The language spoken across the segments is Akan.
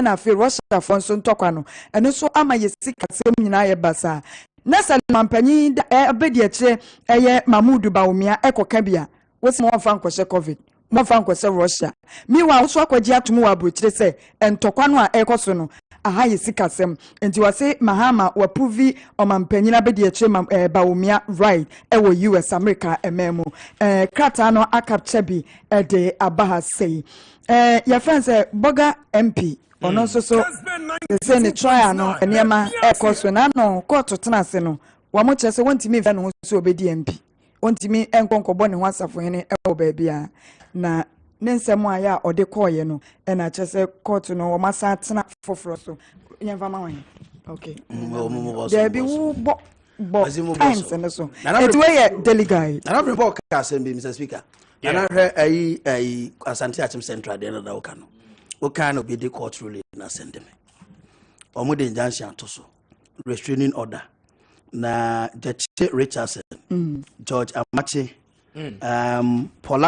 na fe Russia for nso ntokwa no eno so ama yesika sem nyina ye basa na Salman panyin abedi eche eye Mamudu Bawumia ekoka bia wosi mo fa nkose covid mo fa nkose Russia miwa wo so akwaji atomu wa abrochire se entokwa no a ekoso no aha yesika sem enti wase Mahama wapuvi omampanyin abedi eche Bawumia right ewo US America ememu krata no akapche bi de abaha sei your friends Boga MP ono so say ne try no enema ekoso na no court tenase no wa mo chese wontimi fa no so obedi MP wontimi enkonkobo ne ho asafo hene ewo ba bia na nensem aya ode koye no na chese court no wo masa tena foforo so nyemfa ma wan okay there be wo bo times and so it way delegate na na report ka assembly Mr Speaker na hwe ayi Asante Achim Central de na da woka no woka no be the court ruling na send me omo de injunction to so restraining order na Judge Richardson George Amache Paul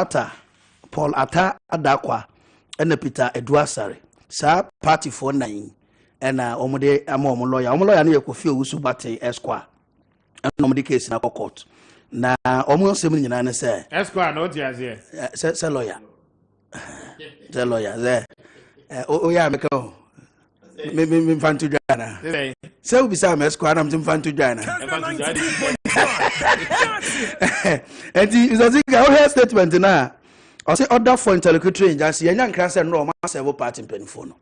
Ata Adakwa and Peter Edwasare sa party for 9 and omo de omo lawyer na Kofi Owusu Bate Esquire and omo de case na court na omo nsem nyina ne say Esquire no dia here say lawyer the lawyer there ya meka o me fantu jana say obi say Esquire na me fantu jana and is a thing our statement na o say order for interlocutory injunction yenya nkra say no ma serve party penfo no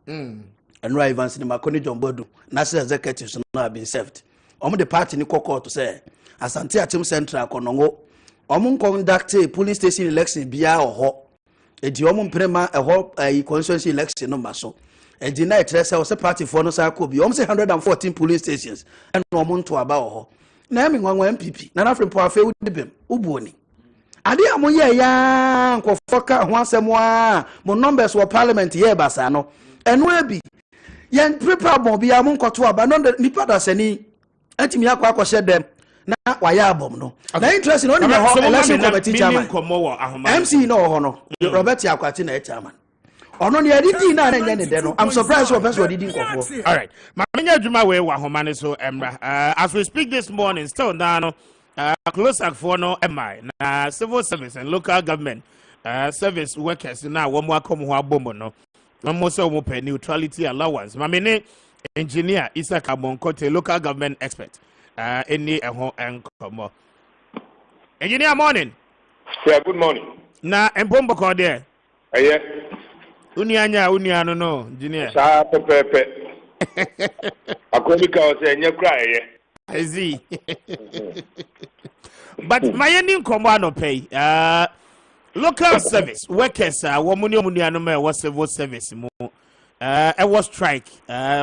and right Evans ni Makoni John Bodu national executives no have been served omo the party ni court to say Asante Achim Central konongo omo conduct police station election bia oho edi omo mprema eho constituency election no maso edi na etrese o say party for no say ko bi omo say 114 police stations and omo nto aba oho na emi nwanwa MPP na afre po afa udibem ubuoni ade amoye ya nkofoka ho asemo a mo numbers wo parliament ye basa no eno abi yen prepare bon bia mo nkoto aba no nipa da sani atimi akwa dem na waya abom no na interest no ni ho election committee chairman MC no ho no Robert Akwati na chairman ono ne adidi na nya ne de no I'm surprised what person did nkofo. All right manya adwuma we wa homa ne so emra as we speak this morning still now close up for no MI na civil service and local government service workers na wo mo akom ho abom no mo so mo pay neutrality allowance mamene engineer Isaac Abonkote local government expert any enkomo engineer morning. Yeah, good morning. Na empombo ko there Yeah. Unia no engineer Sa pepe akobi ka o say nya kra I see. But my ending komo no pay local service workers womunia no me was civil service mo I was strike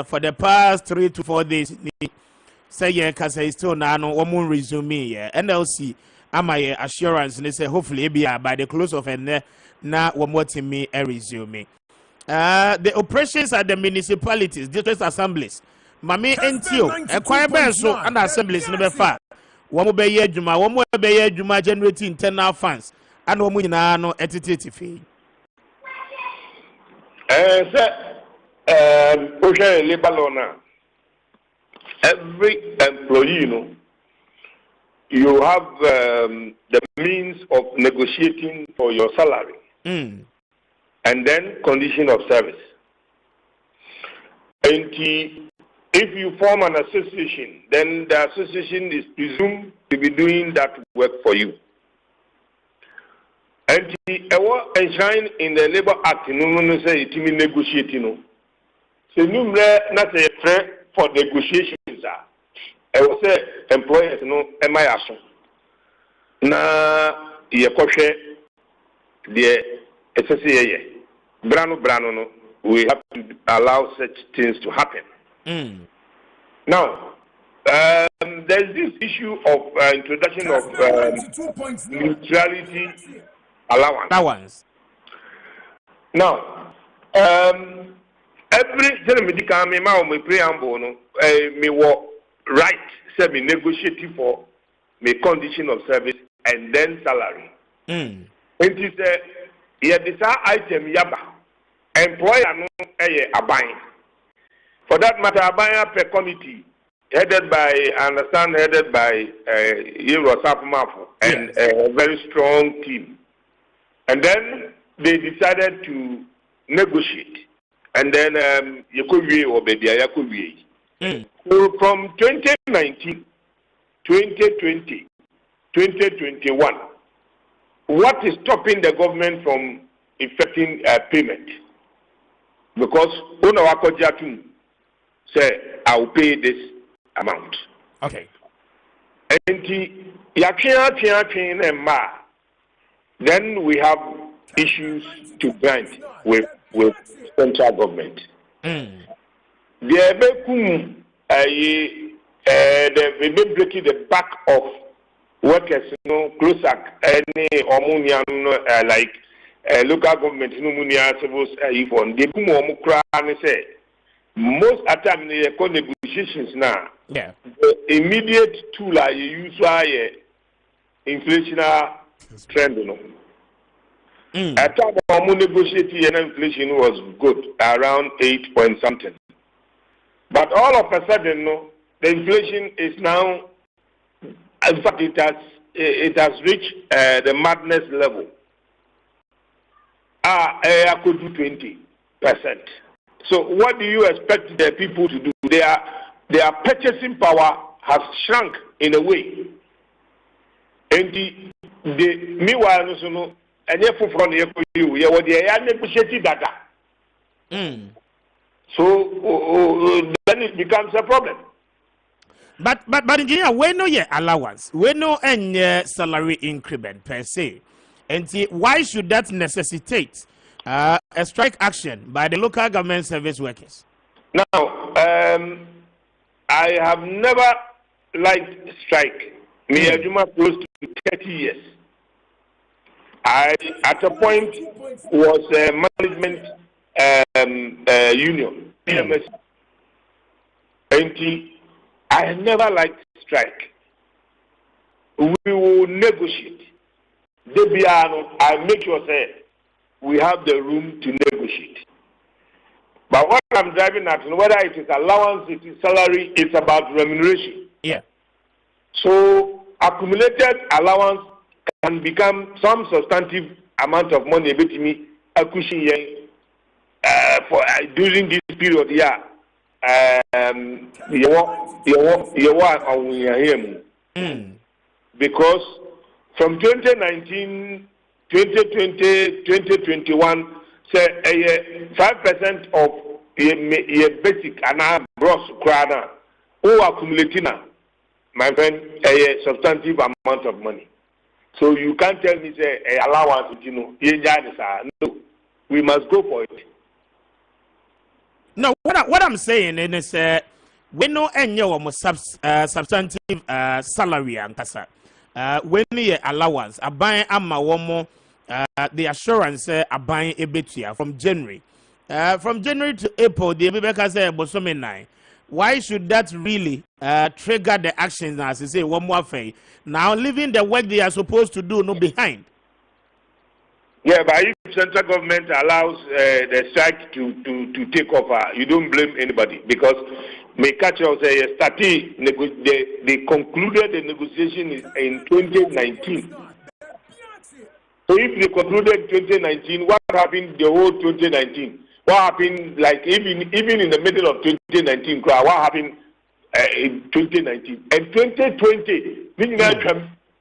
for the past 3 to 4 days say yeah cause I still now no womun resume NLC my assurance they say hopefully be by the close of and na womoti me resume the operations at the municipalities district assemblies mami entio ekwan ben so and assemblies no be fa womo be ye adwuma womo be ye adwuma generating internal funds and womo nyina no etititi fi social labor law now. Every employee, you have the means of negotiating for your salary and then condition of service. And if you form an association, then the association is presumed to be doing that work for you. And enshrined in the Labor Act, no say it means negotiating. So not a threat for negotiations. I will say employers no MIASO. Na ye koshe the SSA Brano no we have to allow such things to happen. Now there's this issue of introduction of neutrality allowance. Now every medical me preamble no me right say me negotiating for me condition of service and then salary. And it say yeah this item yaba employer no aban for that matter, Appiah committee, headed by Yero Sapumafo and a very strong team. And then they decided to negotiate. And then Yakubi or Bedia Yakubi. So from 2019, 2020, 2021, what is stopping the government from effecting payment? Because Unawako Jatun say, I will pay this amount. Okay. And then we have issues to grant with central government. They been breaking the back of workers, closer any Omunian like local government, civil they say most of the time they call negotiations now. Yeah. The immediate tool I use inflationary trend, At time of negotiating inflation was good, around 8 point something. But all of a sudden, the inflation is now, in fact, it has reached the madness level. I could do 20%. So what do you expect the people to do? Their purchasing power has shrunk in a way. And meanwhile, and from the negotiating data. So then it becomes a problem. But engineer, we know your allowance, we know any salary increment per se, and why should that necessitate a strike action by the local government service workers? Now, I have never liked strike. Me Ajuma close to 30 years. I at a point was a management union. And I never liked strike. We will negotiate. I make sure say we have the room to negotiate. But what I'm driving at, whether it is allowance, it is salary, it's about remuneration. Yeah. So accumulated allowance can become some substantive amount of money for during this period. Yeah. Because from 2019, 2020, 2021, say 5% of your basic and gross crana who accumulating, my friend, a substantive amount of money. So you can't tell me say allowance, no, we must go for it. No, what I'm saying is we know any substantive salary and kasa. When the allowance, a buying amma one the assurance a buying a bit here from January. From January to April, the Rebecca said Bosome. Why should that really trigger the actions as you say one more thing? Now leaving the work they are supposed to do no behind. Yeah, but if central government allows the strike to take over, you don't blame anybody because may catch us they concluded the negotiation in 2019. So if they concluded in 2019, what happened the whole 2019? What happened like even in the middle of 2019? What happened in 2019 and 2020?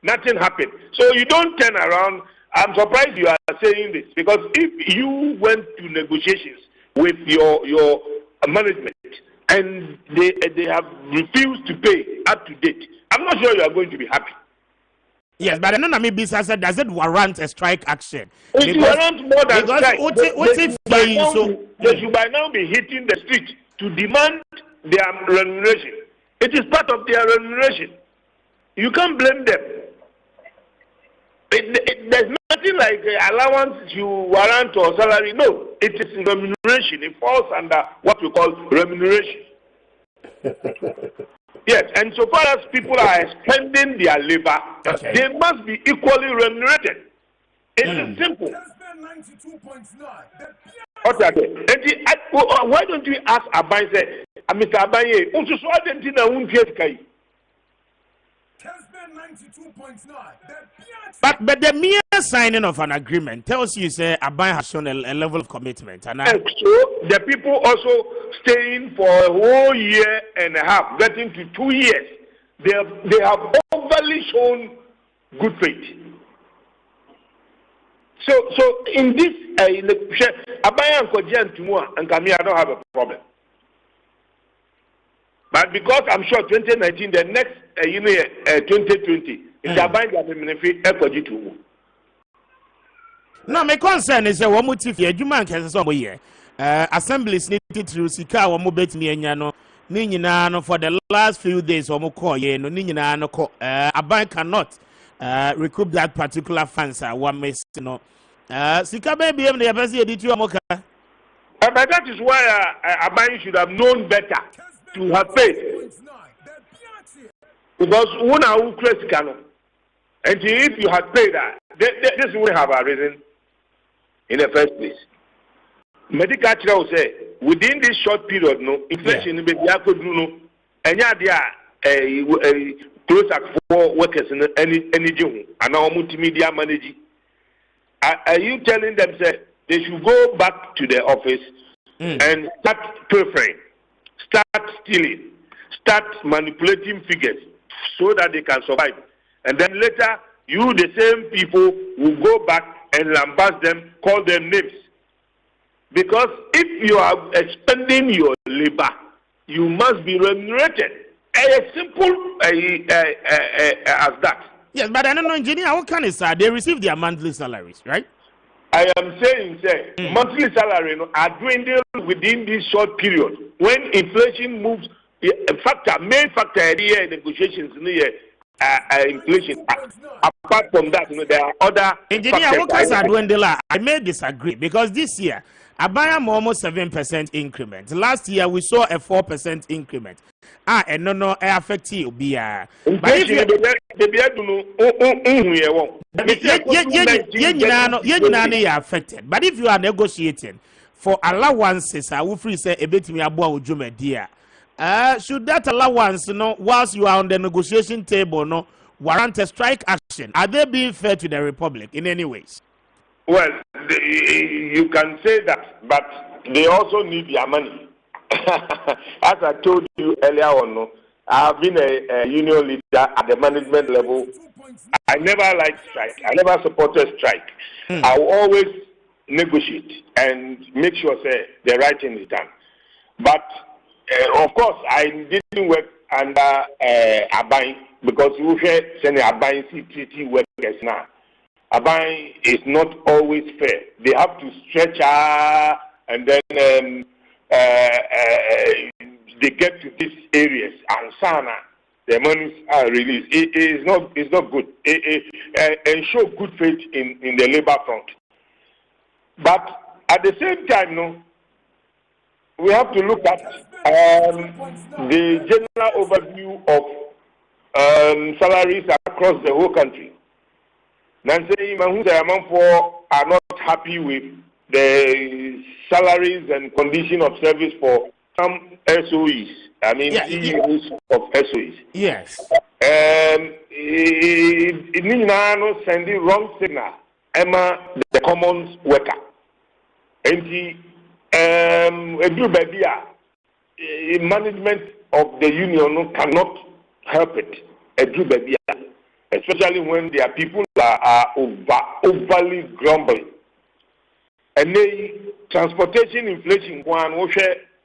Nothing happened. So you don't turn around. I'm surprised you are saying this because if you went to negotiations with your management and they have refused to pay up to date, I'm not sure you are going to be happy. Yes, but I don't know maybe does it warrant a strike action? It warrants more than strike. They should by now be hitting the street to demand their remuneration. It is part of their remuneration. You can't blame them. There's nothing like allowance you warrant or salary. No, it is remuneration. It falls under what we call remuneration. Yes, and so far as people are expending their labor, they must be equally remunerated. It is simple. Why don't you ask Abai say Mr. Abaye, also so Argentina won't get Kai. Kessben 92.9. But the mere signing of an agreement tells you, say, Abai has shown a level of commitment. And so the people also staying for a whole year and a half, getting to 2 years, they have overly shown good faith. So in this, Abai and Kojian Tumua and Kamia, I don't have a problem. But because I'm sure 2019, the next 2020, it's Abai that will benefit Ekoji Tumu. No, my concern is that one motive here, you man can some year. Assemblies needed to Sika or Mobet Miano, Ninano for the last few days or Moko, no Ninano, Abai cannot recoup that particular funds. One may know. Sika baby, the Abasi editor Moka. But that is why Abai should have known better to have paid. Because one who creates canon. And if you had paid that, this would have arisen in the first place. Medical will say within this short period, no inflation be no and close at 4 workers in any job and now multimedia managing. Are you telling them say they should go back to the office and start pilfering, start stealing, start manipulating figures so that they can survive? And then later, you, the same people, will go back and lambast them, call them names. Because if you are expending your labor, you must be remunerated. As simple as that. Yes, but I don't know, engineer, what kind of they receive their monthly salaries, right? I am saying, monthly salary are dwindled within this short period. When inflation moves, main factor here in negotiations in the year. Inflation. Apart from that, there are other engineer. What kind of dwindle? I may disagree because this year I buy almost 7% increment. Last year we saw a 4% increment. And no, affect you be but if you are affected. But if you are negotiating for allowances, I will free say a bit me about Jume dear. Should that allowance, whilst you are on the negotiation table, warrant a strike action? Are they being fair to the Republic in any ways? Well, you can say that, but they also need their money. As I told you earlier on, I have been a union leader at the management level. I never liked strike. I never supported strike. I will always negotiate and make sure the right thing is done. But of course, I didn't work under Abai because you hear sending Abai CTT workers now. Abai is not always fair. They have to stretch and then they get to these areas and sana the monies are released. It's not good. And show good faith in the labor front. But at the same time, we have to look at the general overview of salaries across the whole country. Nancy Mahmoud are not happy with the salaries and condition of service for some SOEs. I mean, CEOs of SOEs. Yes. It sending wrong signal. Emma, the commons worker. And management of the union cannot help it. Especially when their people are overly grumbling. And the transportation inflation one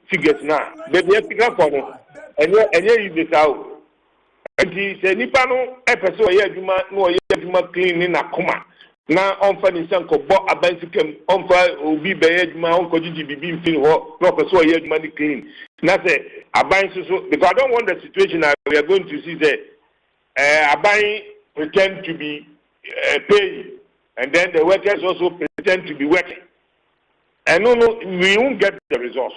figures now. They figure for them. And you use it out. And he said, Nipano, episode, no, cleaning a coma. Now, on Fanny Sanko, bought a bicycle, on fire, be bad, my uncle GBB, no, so I had money clean. Nothing. I buy so because I don't want the situation that we are going to see there. I buy pretend to be paying, and then the workers also pretend to be working. And no, we won't get the results.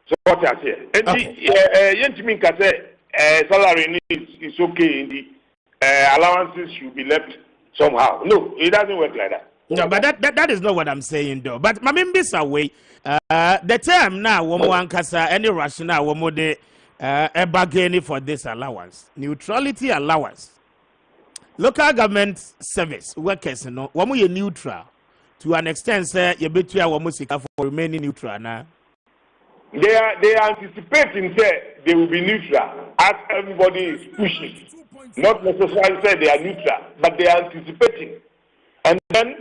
So what I say, and Yentimin can say salary is okay, in the allowances should be left somehow. No, it doesn't work like that. No, but that is not what I'm saying, though. But my members away. The term now, one kasa any rationale, one more day, a bargain for this allowance, neutrality allowance. Local government service workers, no, one more neutral to an extent. Say you betray one more for remaining neutral now. They are anticipating that they will be neutral as everybody is pushing. Not necessarily say they are neutral, but they are anticipating. And then,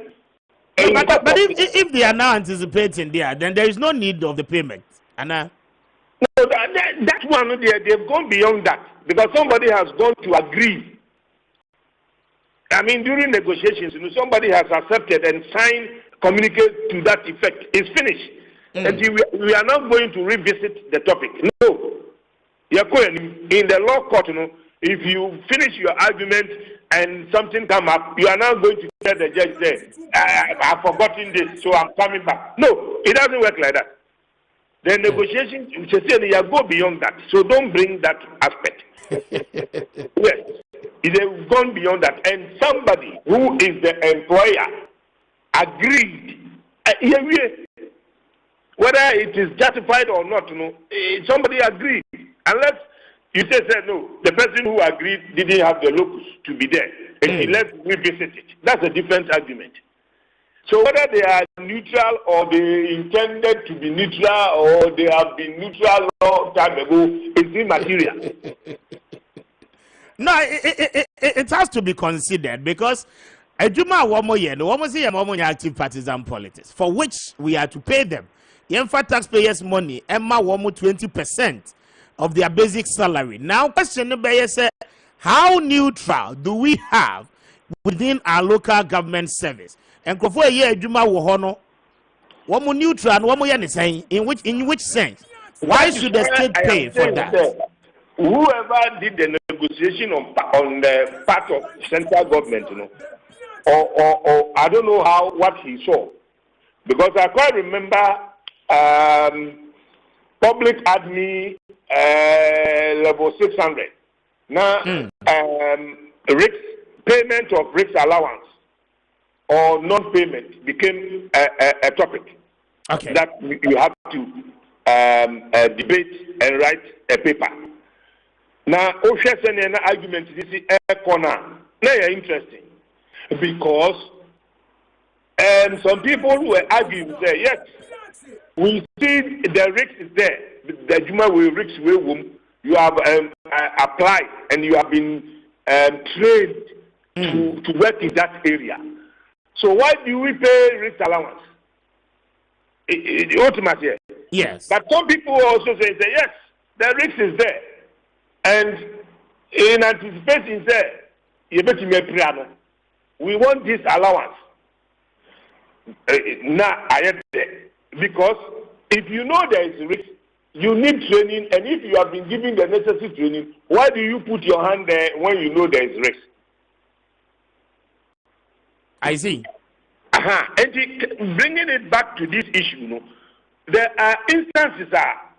but if they are now anticipating there, then there is no need of the payment. And no, that one they've gone beyond that because somebody has gone to agree. I mean, during negotiations, somebody has accepted and signed communicate to that effect. It's finished. And we are not going to revisit the topic. No. In the law court, if you finish your argument and something come up, you are now going to tell the judge, say, I've forgotten this, so I'm coming back. No, it doesn't work like that. The negotiations, you go beyond that. So don't bring that aspect. Yes. They've gone beyond that. And somebody who is the employer agreed. Whether it is justified or not, somebody agreed. Unless you say no, the person who agreed didn't have the locus to be there, and let's revisit it. That's a different argument. So whether they are neutral or they intended to be neutral or they have been neutral long time ago is immaterial. No, it has to be considered because Ejuma Womo active partisan politics for which we are to pay them. Yenfa taxpayers' money, Emma Womo 20% of their basic salary. Now, question is, how neutral do we have within our local government service? And for a year, Juma Wohono, Womo neutral and Womo Yanisay, in which sense? Why should the state pay for that? Whoever did the negotiation on the part of central government, or I don't know what he saw, because I quite remember. Public admin level 600. Now, payment of RICS allowance or non-payment became a topic that you have to debate and write a paper. Now, Osha an argument this is a corner. Now, interesting because some people who were arguing say yes. We see the risk is there. The Juma will risk you have applied and you have been trained to work in that area. So why do we pay risk allowance? Ultimately, yes. But some people also say yes, the risk is there, and in anticipation, say we want this allowance. Now I am there. Because if you know there is risk, you need training, and if you have been given the necessary training, why do you put your hand there when you know there is risk? I see. And bringing it back to this issue, there are instances that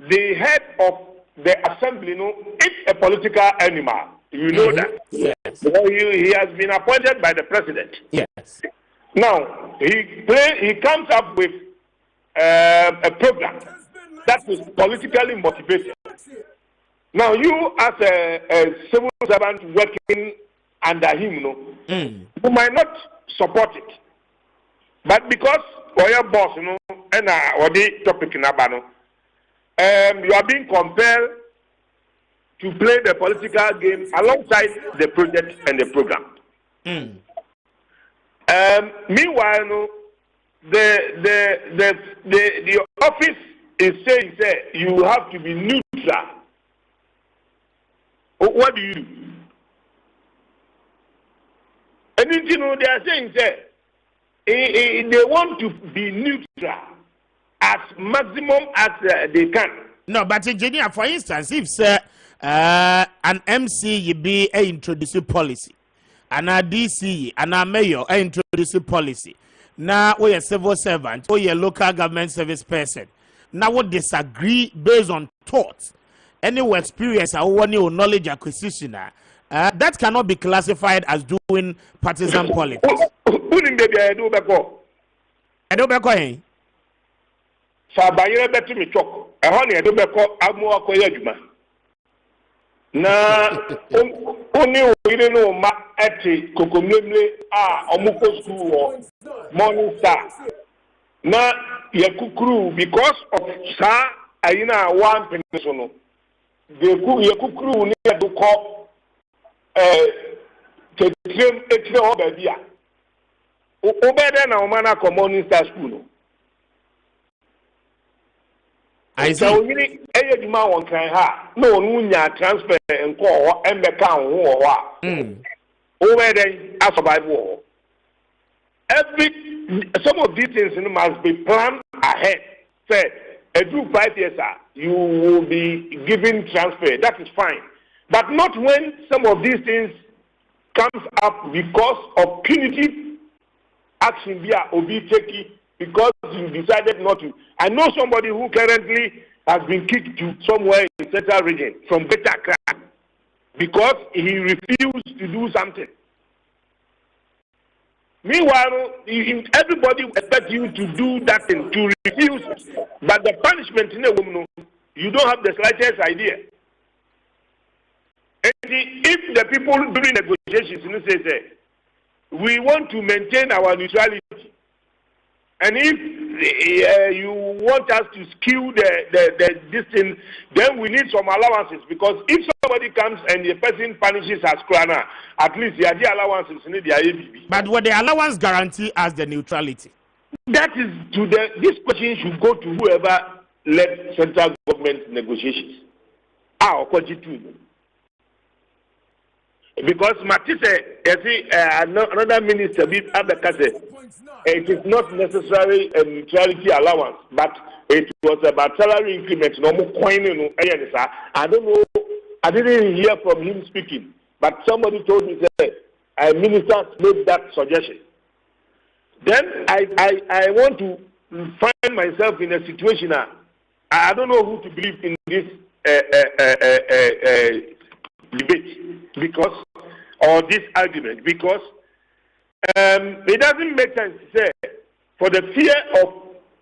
the head of the assembly, is a political animal. You know that. Yes. He has been appointed by the president. Yes. Now he comes up with a program that is politically motivated. Now, you as a civil servant working under him, you might not support it, but because your boss, and what the topic in Abano, you are being compelled to play the political game alongside the project and the program. Meanwhile, the office is saying you have to be neutral. What do you do? And they are saying they want to be neutral as maximum as they can. No, but engineer, for instance, if an MC be a introduce policy, and a DC and a mayor a introduce policy. Now we are civil servant, we are local government service person. Now we disagree based on thoughts, any experience or any knowledge acquisition. That cannot be classified as doing partisan politics. Unim baby I do beko. I do beko eh. Fa bayere betu mi chok. E ho ne do beko amu akoye adwuma. Na oni oyire no ma eti kokomlemle omuko school wo Morning Star. Na yakukuru because of sa ayina one pensono. Yakukuru ni do ko tetrem etre ho ba bia. Obede na o mana ko Morning Star school no. I say we eye djuma won kan ha na onu nya transfer enko ho embeka ho ho a obede a survive ho. Some of these things must be planned ahead. Say, do 5 years, you will be given transfer. That is fine. But not when some of these things comes up because of punitive action via Obi because you decided not to. I know somebody who currently has been kicked to somewhere in Central Region from Greater Accra because he refused to do something. Meanwhile, everybody expects you to do that and to refuse it. But the punishment in a woman, you don't have the slightest idea. And if the people during negotiations say, we want to maintain our neutrality, and if you want us to skew this thing, then we need some allowances. Because if somebody comes and the person punishes us, at least the allowances need the ABB. But what the allowance guarantee as the neutrality? That is this question should go to whoever led central government negotiations. Because Matisse, another minister, it is not necessarily a neutrality allowance, but it was about salary increment. I don't know. I didn't hear from him speaking, but somebody told me that a minister made that suggestion. Then I want to find myself in a situation. I don't know who to believe in this debate because, or this argument, because it doesn't make sense to say for the fear of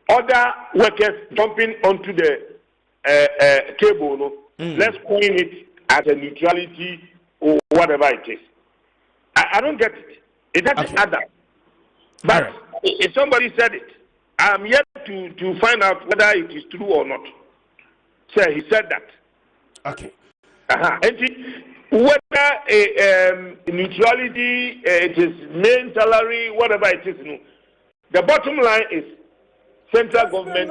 other workers jumping onto the table, let's coin it as a neutrality or whatever it is. I don't get it. It doesn't add up. But if somebody said it, I'm yet to find out whether it is true or not. So he said that. Okay. And whether neutrality, it is main salary, whatever it is, the bottom line is central government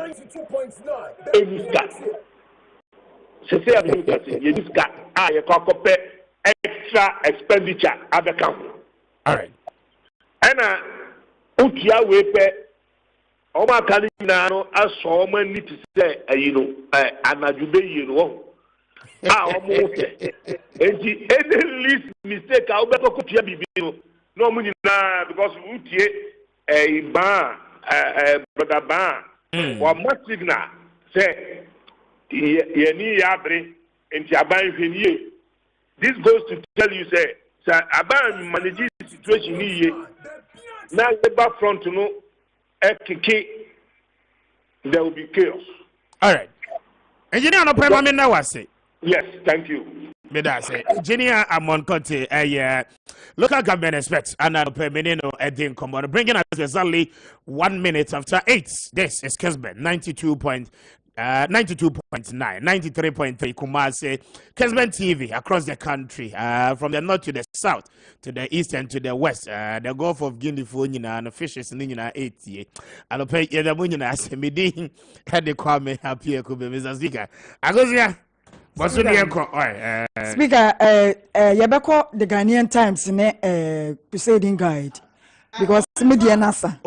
extra expenditure at the company. All right. And utia wepe oma kalina no aso ma ni to say anajube almost any least mistake I will be bibi no money na because utie brother ban or must signal say ye ni yabre enti aban hwenie. This goes to tell you say aban manage situation ni now labor front no there will be chaos. All right. Engineer no problem na wase. Yes, thank you. Engineer Amon Conte, local government experts, and Permanino Edin Common, bringing us exactly 1 minute after 8. This is Kessben 92.9, 93.3 Kumasi, Kessben TV across the country, from the north to the south, to the east and to the west. The Gulf of Guinea and the fishes in the 80. I'll pay the Munina as a meeting had the Kwame Appiah Kubi, Mr. Speaker. I go here. Speaker, Yabako, the Ghanaian Times in a crusading guide. Because media nasa.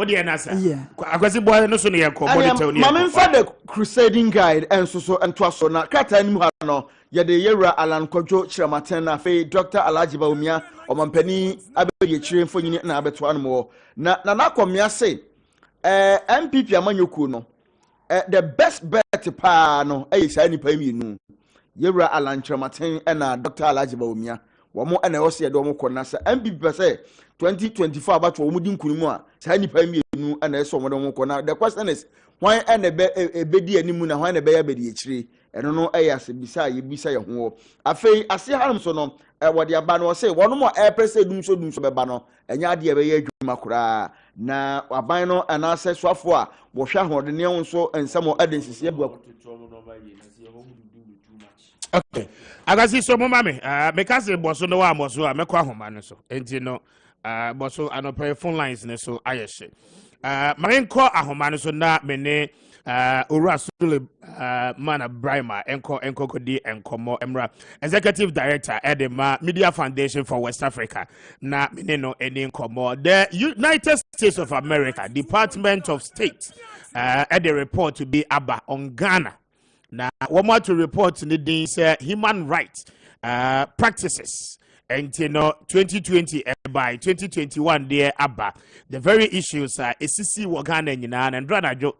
Yeah. I was a boy no sooner. Mamma for the crusading guide and so and twaso na kata ni muhano ya de yera Alan Kojo Chiramatena fe Dr. Alhaji Baumia o mampani abeye chire mfonyini na abeto anmo na komia say MPP amanyoku no the best bet pa no e sha nipa mi nu yera Alan Chiramaten na Dr. Alhaji Baumia womo ana wo se de womo kona sa MPP pese 2024 about womo di nkunimu a sa nipa mienu ana eso womo de womo kona. The question is why ana be di animu na why na be ya be di ekire eno no eyase bisa ye bisa ye ho afei ase harum so no wode aba no say wono mo pese dum so be ba no enya de be ye adwuma kura na aban no ana ase swafo a wo hwa hode ne nso ensamo adensisi abu okay agasi so mo mame because boso no wa moso a mekọ ahoma no so enti no boso anopɛ phone lines ne so ayehye marenko ahoma no so na mene Ora Sule Mana Brima Enko Kodi Enkomo Emra Executive Director Edema Media Foundation for West Africa na mineno eni nkomo the United States of America Department of State at the report to be aba on Ghana na one more to report ni these human rights practices and you know 2020 by 2021 there aba the very issues esisi wo Ghana nyina and brother jo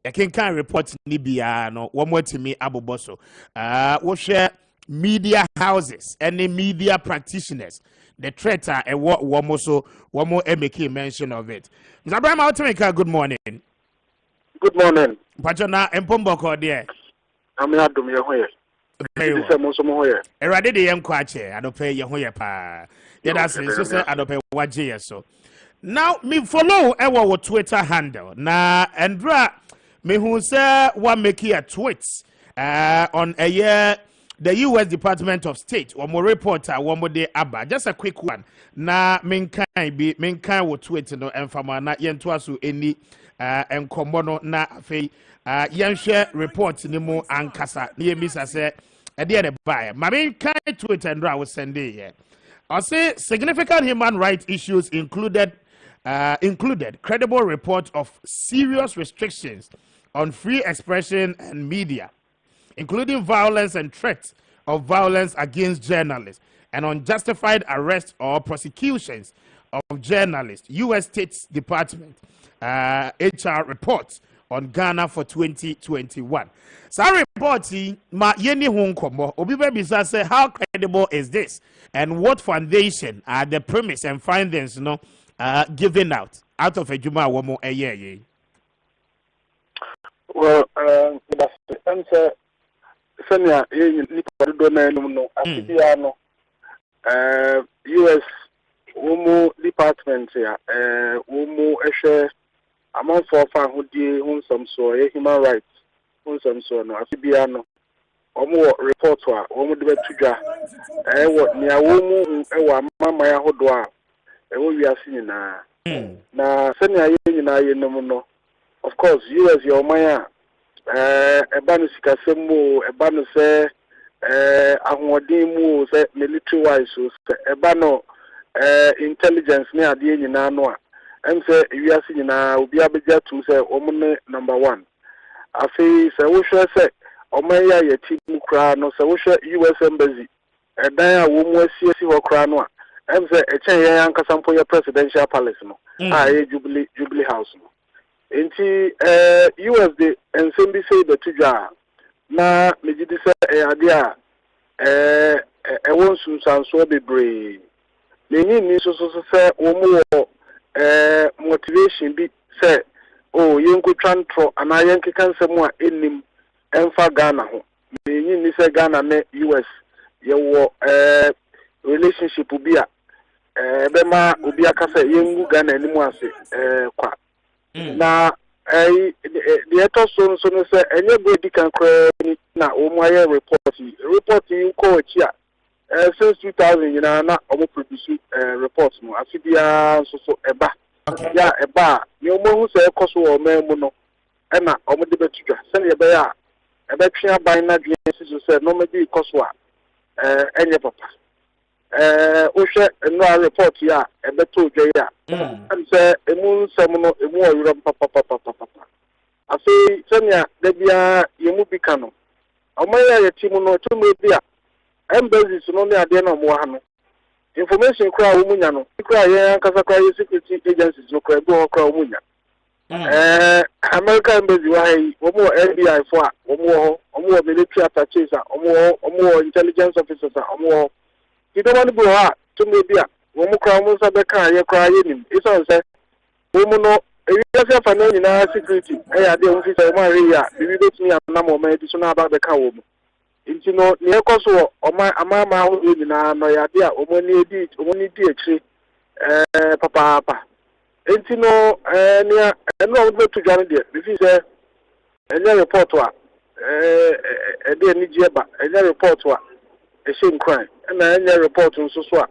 I can report Nibia no one more to me aboboso we share media houses and the media practitioners the threat and what one more make mention of it. Mr. Abraham Automeka, good morning. Good morning. Pachona Mpomboko there. I'm not doing your Erade de yem kwache adope ye ho ye pa. Yeah, that's it. So say adope waje so. Now me follow our Twitter handle. Na Andra me who say one make a tweet on a year the US Department of State or more reporter one more day aba just a quick one na minkan wo tweet no enfama na yento aso eni enkomo na afei yenhwe report ni mu ankasa na yemisa se e de buy ma minkan tweet and I was sending here I say significant human rights issues included credible report of serious restrictions on free expression and media, including violence and threats of violence against journalists and unjustified arrests or prosecutions of journalists. U.S. State Department HR reports on Ghana for 2021. So reporting ma yeni hunkomo obi be bisa say how credible is this and what foundation are the premise and findings given out of a juma womo a year. Well, that's the answer. Senya, you no, Asibiano, U.S. Umu Department here, Umu Eshe, among for fan who did some so human rights, some so no, Asibiano, Umu report to Umu de Tuja, what near Umu, Mama Hodwa, we are seeing now. Senya, you know. Of course, U.S. your maya, ebanu sikasemu, ebanu se, ahwadimu se military wise, ebanu intelligence ni adiye ni na anwa. Mse U.S. ni na ubiabeja tu se omune number 1. Afi se wushe se omaya ye timu krano se wushe U.S. embassy. Edaya wumwe si wa krano. Mse echen ya yankasampo ya presidential palace no. Jubilee House no. Inti US de ensembi say the tuja na mejidi say ade a won sunsanso bebre ni so say omo motivation bi say oh yenko twantro ana yenke kansem a enim emfa Ghana ho ni say Ghana ne US ye wo relationship bi a bema obi aka say yengu Ghana enimu ase kwa na the eto so say enye body can cry na omoye report you ko chia since 2000 you know na omo produce reports no afibia so eba ya eba ni omo hu say koso o memu no e na omo de betudwa se na ebe ya ebe twa ban na dwe so say no me di koso a enye papa Osha no report ya ebeto dwe ya am say emu nsem no emu oyuro papa afi senya da bia yemu bika no omaya ya timu no tumu bia embassies no ne ade na mo ha no information kra wo munya no kra ya kasa kra security agencies no kra go kra wo munya American embassy wa yi wo mo FBI for wo mo military attaches wo mo intelligence officers wo mo You don't want to go out to maybe a woman crowns of the car, you're crying. It's all said, woman, if you have a security, I don't think Maria, if you get me a number of medicine about the cow. Into no near Koso or my mamma who in my idea, or when you did, papa. Into no, near, and no go to Johnny dear. This is a report to a dear Nijaba, a report to a shame crime, and a report on Suswa,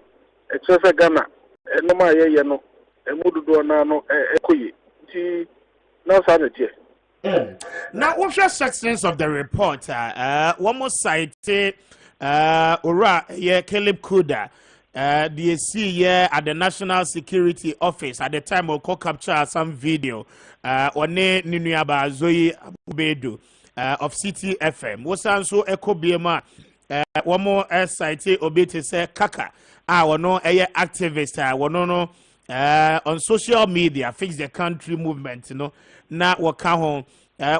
a Trevor Ghana, and no my yano, a Mudu Nano, a Kuyi. No sanity. Now, what's your sections of the report? One more site, Ura, yeah, Caleb Kuda, DSC, yeah, at the National Security Office at the time of co-capture some video, on Ninuaba Zoe Abubedu of City FM. What's also Echo BMA, one more site, Obete say Kaka, our no activist, no. On social media, fix the country movement, you know. Now, what come home?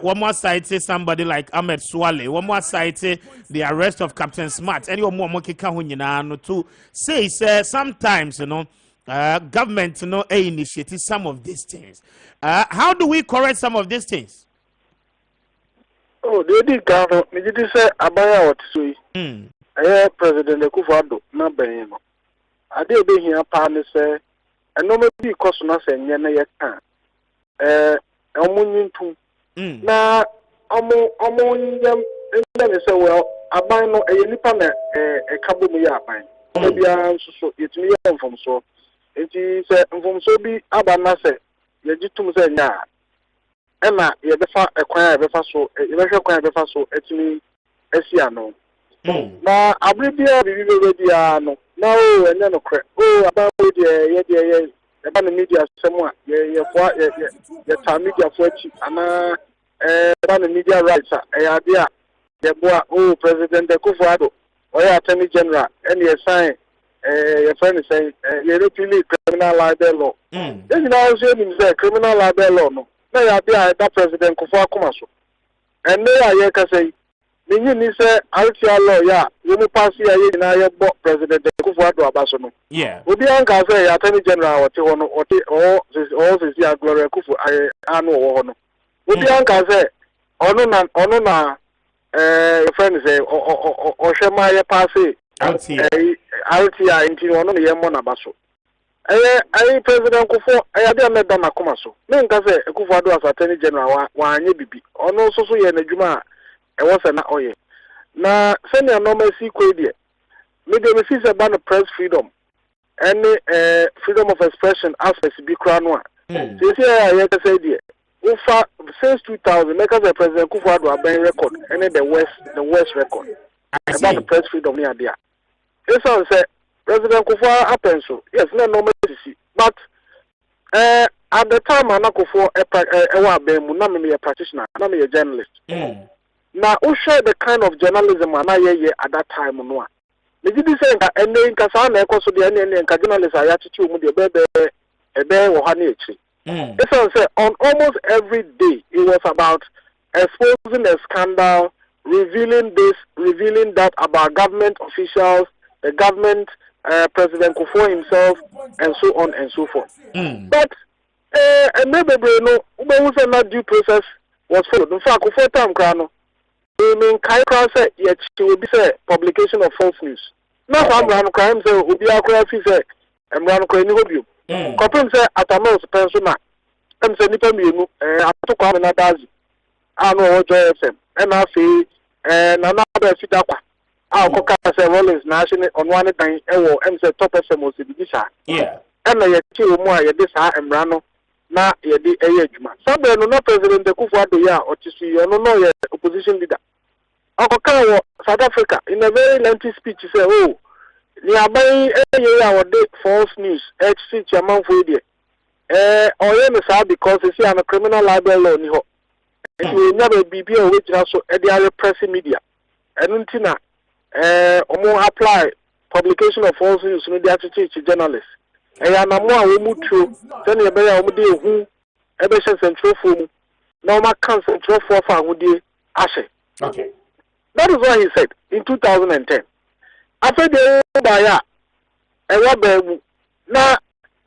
One more side say somebody like Ahmed Swale. One more side say the arrest of Captain Smart. Any more monkey can to say sometimes, you know, government, you know, initiated some of these things. How do we correct some of these things? Oh, they did gather. Me did say Appiah what say? President Akufo-Addo na ben no. Ade be here pa ne say and no maybe because na say nye na ye kan omunyintu na omunyam ndem say well aban no e nipa na e kabo mu ya aban maybe an so yetumi ya mfom so enti say mfom so bi aba na say ye gitum say nya e na ye befa ekwan e befa so ye behwe kwan e befa so etumi esia no na abribia bibi dia no na o enye no kre o aba we ye the media somewhere ye ta media for chi ana the media rights idea the boy oh President Akufo-Addo or Attorney General and ye sign your friend is saying you repeal criminal libel law. Then you know say criminal libel law no na idea that President Akufo-Addo and they are say Ninyi ni say RTR law ya you pass here na ye bo President Akufo-Addo abaso no. Yeah. Obi anka say Attorney General wote hono or say Gloria Akufo anu wo hono. Obi anka say ono na your friend say o shema ye pass RTR inti ono ne ye mo na baso. President Akufo ade ameda na koma so. Me nka say Akufo-Addo as Attorney General wa anye bibi. Ono so ye na dwuma I was an oye. Now, send your normal secret. Maybe we see about press freedom and freedom of expression aspects be crown one. So, I say, dear, since 2000, make us a President Akufo-Addo a record and then the West record about the press freedom near there. It's all say President Akufo-Addo yes, no normal to see, but at the time, I'm not for a practitioner, I'm a journalist. Now, who share the kind of journalism at that time? No, they did say that and then Kasana so the and journalists are attitude with the baby or honey. It's on almost every day it was about exposing a scandal, revealing this, revealing that about government officials, the government, President Akufo himself, and so on and so forth. But and maybe no, not due process was followed. In fact, for time crano. I mean, say yet she will be say publication of false news. Not some run crime say will be a crime say and run crime will be. Compare say at a most persona. And say nipa mienu to Kwame Appiah I know what FM and I say and another fitakwa. I go say Rollins national on one time and say top FM was the bisa. Yeah. And I yet you more ye this and rano. Na ye di ejuma sabe no President Akufo-Addo ya otisi no ye opposition leader okoka South Africa in a very lengthy speech say oh ni aban ya wode false news HC chairman for there oye no say because see am criminal libel law ni ho e we never bibi o which also e dey repress media enu ntina omo apply publication of false news no dey attitude journalists na mo a wo mutuo se ne be ya wo de ehu e be hye central form na ma kan central for fa hodie ahye. Okay. That is what he said in 2010. After the ya ewa bebu na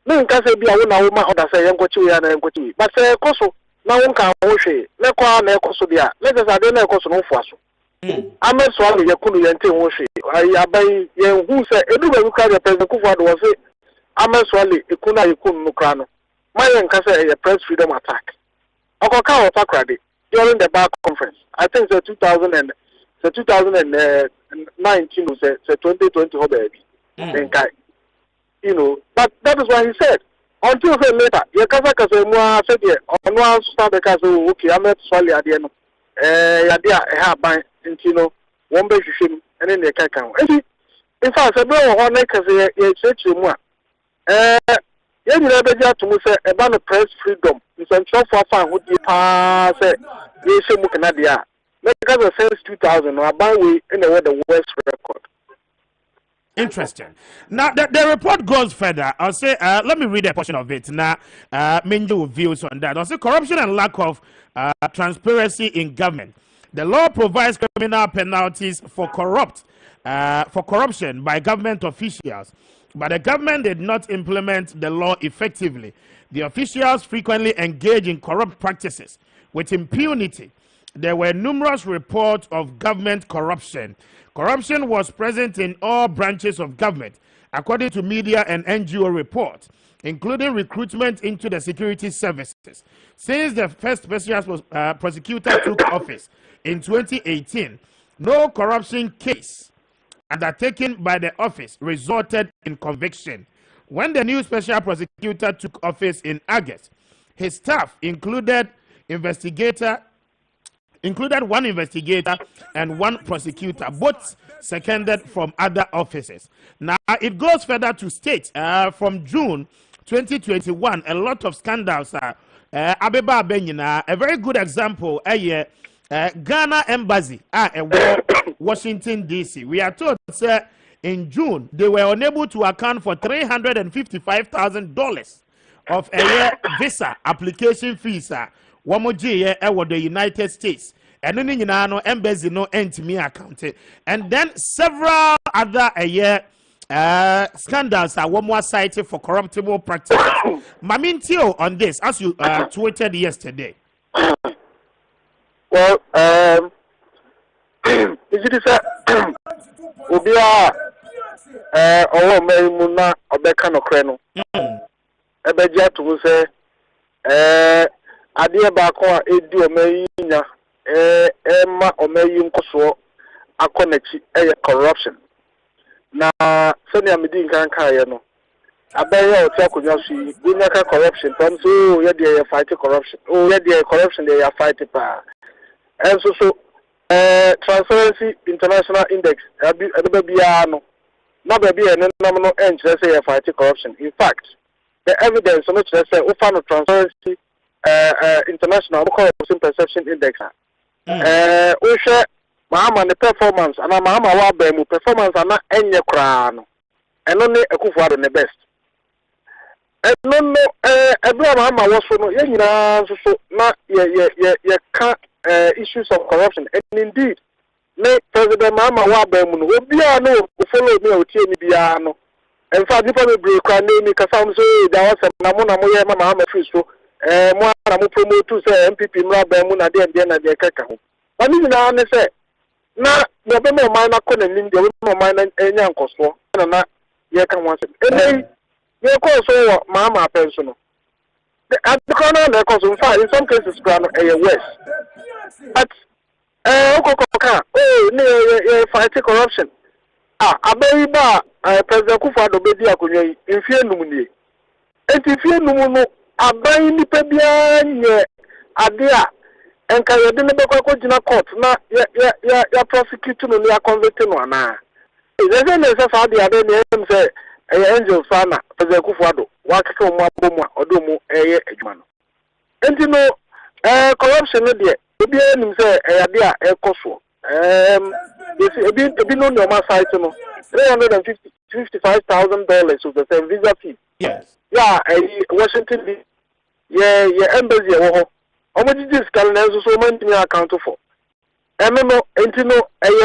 nka se bia wo na wo ma order say yenkochi ya na yenkochi but say ekoso na wo nka wo hwe na kwa na ekoso bia na se ade na ekoso no fo aso ameso alo yakunu yente wo hwe abai ye hu se edu bebu ka the president kufu ado wo se ameso ale ekunu ayekunu no kra no my nka say press freedom attack okoka wo takrade during the bar conference I think the 2019 say 2020 ho baby you know, but that is why he said until later ye kasa mo said ye ono start the kasa okay I'm at swali ade no ya dia ha ban nti no won be hwehwem ene ne kan in fact say be ho na kasa ye cheche mu a ye nyina be ja to mu say e ba no press freedom nsancho for fan ho di pa say ye she mu kana dia na kasa since 2000 no aban we in the worst record. Interesting. Now, the report goes further. I'll say, let me read a portion of it. Now, Minju views on that. I'll say corruption and lack of transparency in government. The law provides criminal penalties for corruption by government officials, but the government did not implement the law effectively. The officials frequently engage in corrupt practices with impunity. There were numerous reports of government corruption. Corruption was present in all branches of government, according to media and NGO reports, including recruitment into the security services. Since the first special prosecutor took office in 2018, no corruption case undertaken by the office resulted in conviction. When the new special prosecutor took office in August, his staff included one investigator and one prosecutor, both seconded from other offices. Now, it goes further to state from June 2021, a lot of scandals are Abeba Benyina. A very good example, Ghana Embassy Washington, D.C. We are told that in June, they were unable to account for $355,000 of a year visa application fees. Wamoji the United States. And then no embassy no entity account. And then several other scandals are one more cited for corruptible practices. Mamintio on this, as you tweeted yesterday. Well, is it Ubia or Muna or Becano Creno? Ebeja to say, Adia Bakwa edu omeyina ema omeyin koso akonechi corruption na sani amidi nkan kaye no abeye o ti akonya su gunyaka corruption tom so ye dey fight corruption ye dey corruption dey fight pa and so Transparency International Index ebe bia no na be bia no no enche say ye fight corruption. In fact the evidence so much say o fa no Transparency International Corruption Perception Index. We share Mahama the performance and Mahama Wabemu performance and not any crown. And only a kufu the best. And no, Mahama was so not can't issues of corruption. And indeed, President Mahama Wabemu will be no follow me or Tiano. And for different break, I name Kasam so there was a Namona Moya Mahama Fisto. Mo promote to say MPP Mrabe Muna de na de kaka ho. Ani na ne say na no be mo man na ko na nim de mo man na enya nkoso na ye kan wan say. Eni ye ko so mama penso no. The corner na ko so in some cases ground worse. But okokoka ne fight corruption. Abai ba President Kufuor be di akonwa yi mfie num nie. Enti fie num no aban ni pebia nye adea enka yede ne bekwa gina court na ya prosecute no ya convict no ana eze ne se fa de ade ne em se angel sana President Kufuor wa keke mu abomu odomu adwuma no enti no corruption no de obi enim se ade a ekoso ebi no no ma site no $355,000 of the same visa fee. Yes. Yeah, Washington D.C. Yeah, embassy wo. Omo dis kan na so man timi account for. No, enti no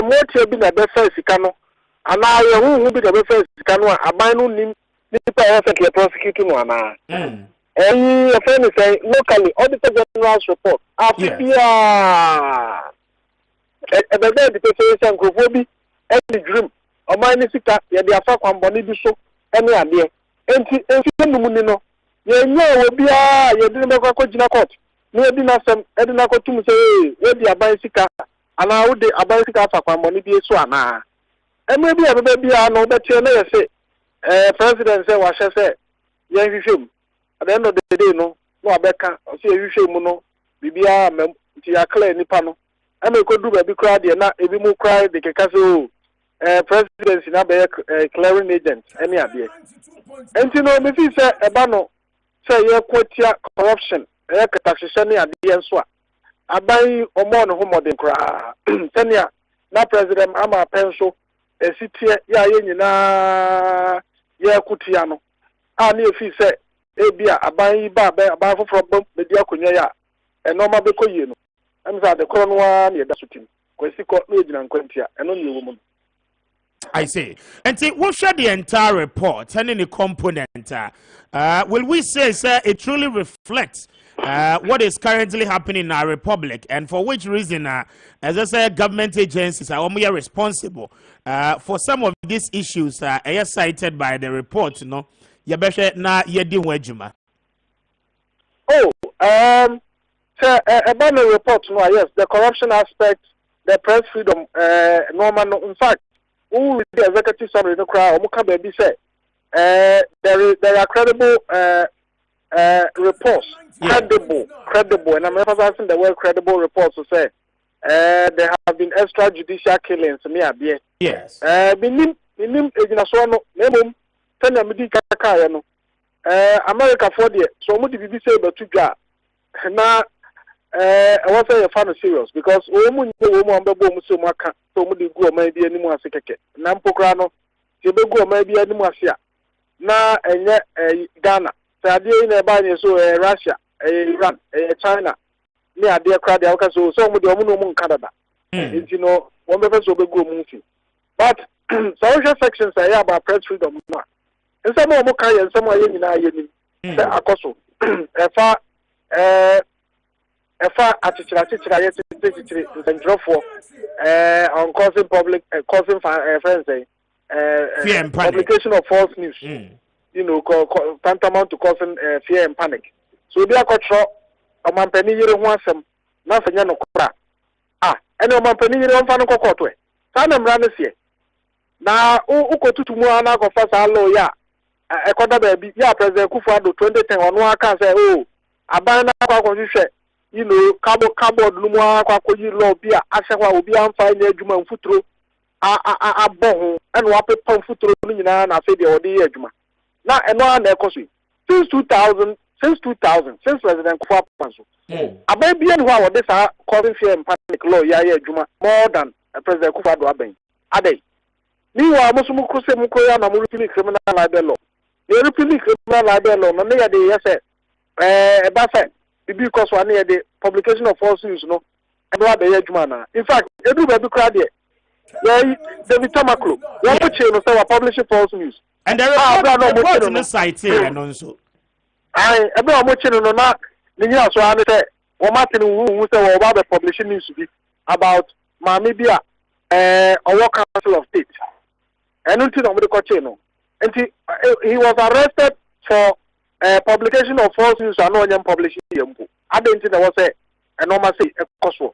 more bi na be fa sika no. and now you will be the first can aban no nim nipa e prosecute no ana a friend say locally auditor general's report afia e be dey the person nkrofobi e dream o man ni sika ye dey afa kwamboni bi so ene ade enti numu ni no ye nya obi a ye dey make akogina court no ebi na sem e dey na kotum say we dey aban sika ana wo dey aban sika afa kwamboni bi so ana eme bi a be bia no betie na ye say president say wa say ye hwehwem at the end of the day no abeka say hwehwem no bibia mem ti akla nipa no eme ko du ba bi kra de na ebi mu kra de keka say presidency na be clearing agent any ade enti no me fi say eba no say ye kwatia corruption ye katahyehye ne ade enso a aban omo no ho modern kra tania na president ama penso esitie ya ye nyina ye kutia no a na efi say ebia aban yi ba aban foforo bom media akonya ya enoma be koyie no amza de kro no wa na yeda sutim kwesi ko na ejina nkwantia eno ne ewo mu. I say, and see, we'll share the entire report and any component. Will we say, sir, it truly reflects what is currently happening in our republic, and for which reason, as I said, government agencies are only responsible for some of these issues cited by the report. You know, yabeshe na yedi wejuma. So about the report, no, yes, the corruption aspect, the press freedom, normal. In fact, who is the executive summary no crowd omuka baby say there are credible reports, credible, and I'm emphasizing the word credible reports to say there have been extrajudicial killings me abie. Yes. Minim ejina so no memom tena medi kaka ya no America for there so mu di bibi say betu dwa na I was say fan serious because omu nye omu ambebo mu so mu aka so mu di gu o man bi animu ase keke na mpokra no se be gu o man bi animu ase a na enye Ghana say ade na e ba nye so Russia Iran China ni ade kra de aka so mu di omu no mu Canada nti no won be so be gu o mu fi but social sections say about press freedom no nsem o mu ka ye nsem aye nyina aye ni say akoso efa atichira yes ndrofo on causing public causing friends fear and panic, publication of false news you know tantamount to causing fear and panic so bi akotro omampani yire ho asem na fanya no kora ene omampani yire on fa no kokoto e sa na mra no se na ukotutu mu ana akofa sa law ya ekoda ba bi ya president Kufuor 2010 onu aka say aban na akwa hwehwe you know cardboard no mu akwa koyi law bi a ahehwa obi amfa nya adwuma mfuturo abon and wa pepa mfuturo no nyina na afi de odi adwuma na eno na ekoso since 2000 since president Kufuor panso aban bi en ho a wode sa causing fear and panic law ya adwuma more than president Kufuor do aban adai ni wa musumu krose mu koya na mu repeal criminal libel law the repeal criminal libel law no ya de yese ba say because one year the publication of false news no and what they adwuma na in fact edu ba bi kra de David Tamaklo one che no say publishing false news and the report no site and also ebe o mo che no na ni nya so ane say o martin wu say o ba be publishing news bi about mama bia our council of state and until no ko che no and he was arrested for publication of false news and no nyam publishing yempo adenti na wo say enoma say ekoso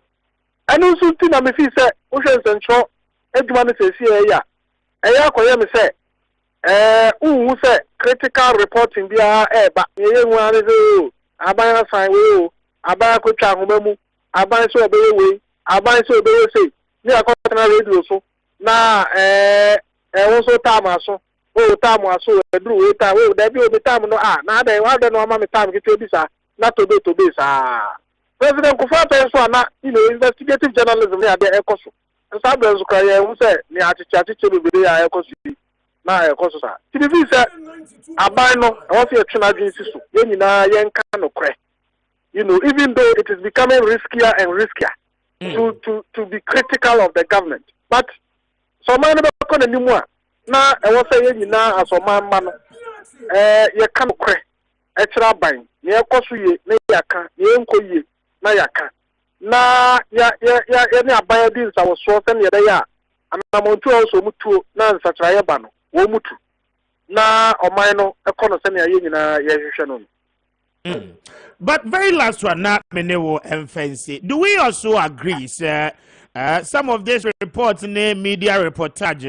and also tin na me fi say o hwe nsentro adwuma no say sie ya akoye me say who say critical reporting bia ba ye hu ane say aban sign we aban ko twa homamu aban so obeye we aban so obeye say ni akọta na radio so na wo so time aso time aso edru we time we da bi obi time no na da wa da no ma me time ke bi sa na to be sa president Kufuor so na you know investigative journalism ya dey ekoso nsa brands kra ya wo say ni atiche be ya ekoso na ekoso sa ti bi say aban no wo say twena dwen si so ye nyina ye nka no kre you know even though it is becoming riskier and riskier to be critical of the government but so man yɛbɛkɔ n'anim a na ɛwɔ sɛ yɛn nyinaa asɔman mma no yɛka no korɛ ɛkyerɛ aban na yɛkɔ so yie na yɛaka na yɛnkɔ yie na yɛaka na yɛne aban adi nsawosoɔ sɛne yɛbɛyɛ a anamontu a ɔsɔ mu tuo na nsakyerɛeɛ ba no wɔn mu tu na ɔman no ɛkɔ no sɛne yɛn nyinaa yɛhwehwɛ no. But very last one, not Menewo and Fancy. Do we also agree, sir? Some of these reports, media reportage,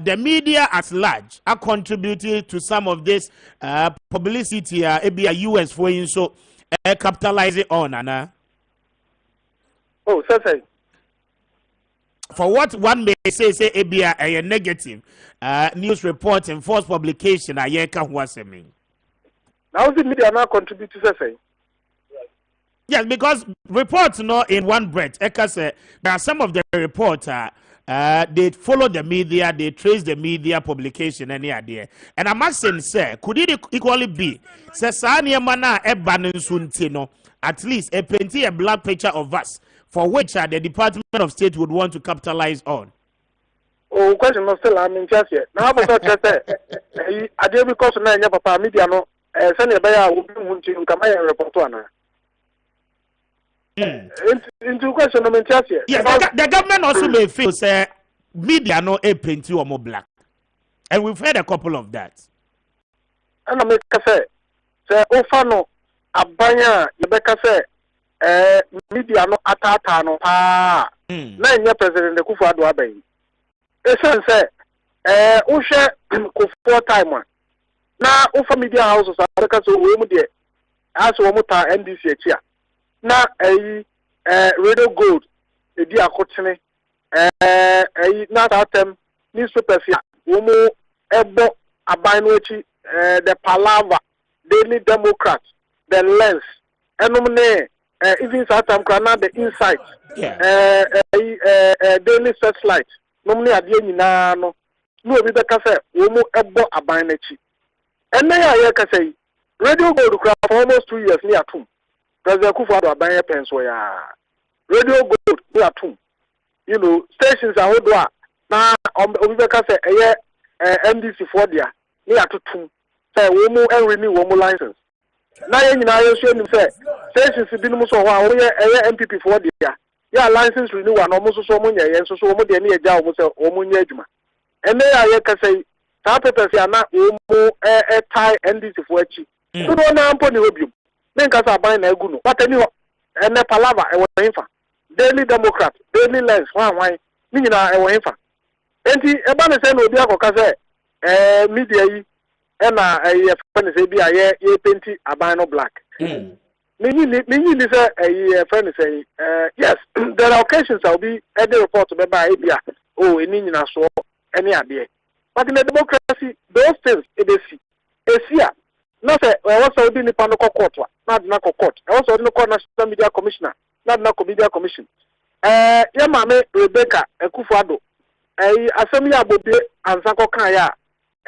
the media at large are contributing to some of this publicity. Maybe a US for you, so capitalizing on, Anna. Oh, certainly. For what one may say, a negative news report and false publication, I can't was mean. Now the media now contribute to say. Yes, because reports in one breath. Eka say there are some of the reports they follow the media, they trace the media publication any idea. And I must say, could it equally be Sesania mana ebanensuntino at least a painting a black picture of us for which the Department of State would want to capitalize on? Oh, question not still I'm in just yet. Now I did because now papa media no send a buyer will be come and report to Anna. Into question I'm in just yet. Yes, the government also may feel say media no a painting or more black. And we've heard a couple of that. And I make a say Ofano Abanya Rebecca say media no atata no na nya president de Kufuor Abayi. Esen say Ushe Kufuor time na Ufa media houses America so we mu de as we mu ta NDC echi na Radio Gold edi akotene na tatem newspapers ya we mu ebo aban no echi the Palava, Daily Democrat, the Lens enum ne even Satam Krana the Insight Daily Searchlight normally ade nyina no obi beka say we mu ebo aban na echi enne ya ka say Radio Gold for almost 2 years near atum President Kufuor aban penso ya Radio Gold near atum you know stations are hold na obi beka say MDC for dia near atutum say we mu renew we mu license na ye nyina ye so nim say stations bi no so ho a wo ye MPP for dia ya license renewal no mo so mo nya ye so mo de na ye ja wo say wo mo nya adwuma ene ya ka say ta papers ya na wo mo tie NDC for achi so do na ampo ni obium me nka sa ban na agu no patani ho ene Palava e wo hinfa Daily Democrat Daily Lens wan ni nyina e wo hinfa enti e ba ne say na obi akoka say media yi ena friend say bi aye ye painti aban no black me say friend say yes there are occasions I'll be at the report to be by bia oh eni nyina so any ade but in the democracy those things e dey see esia no say what so be ni pa no court na na court e also no national media commissioner na na media commission ya mame Rebecca Ekufuado asem ya bobie ansa ko kan ya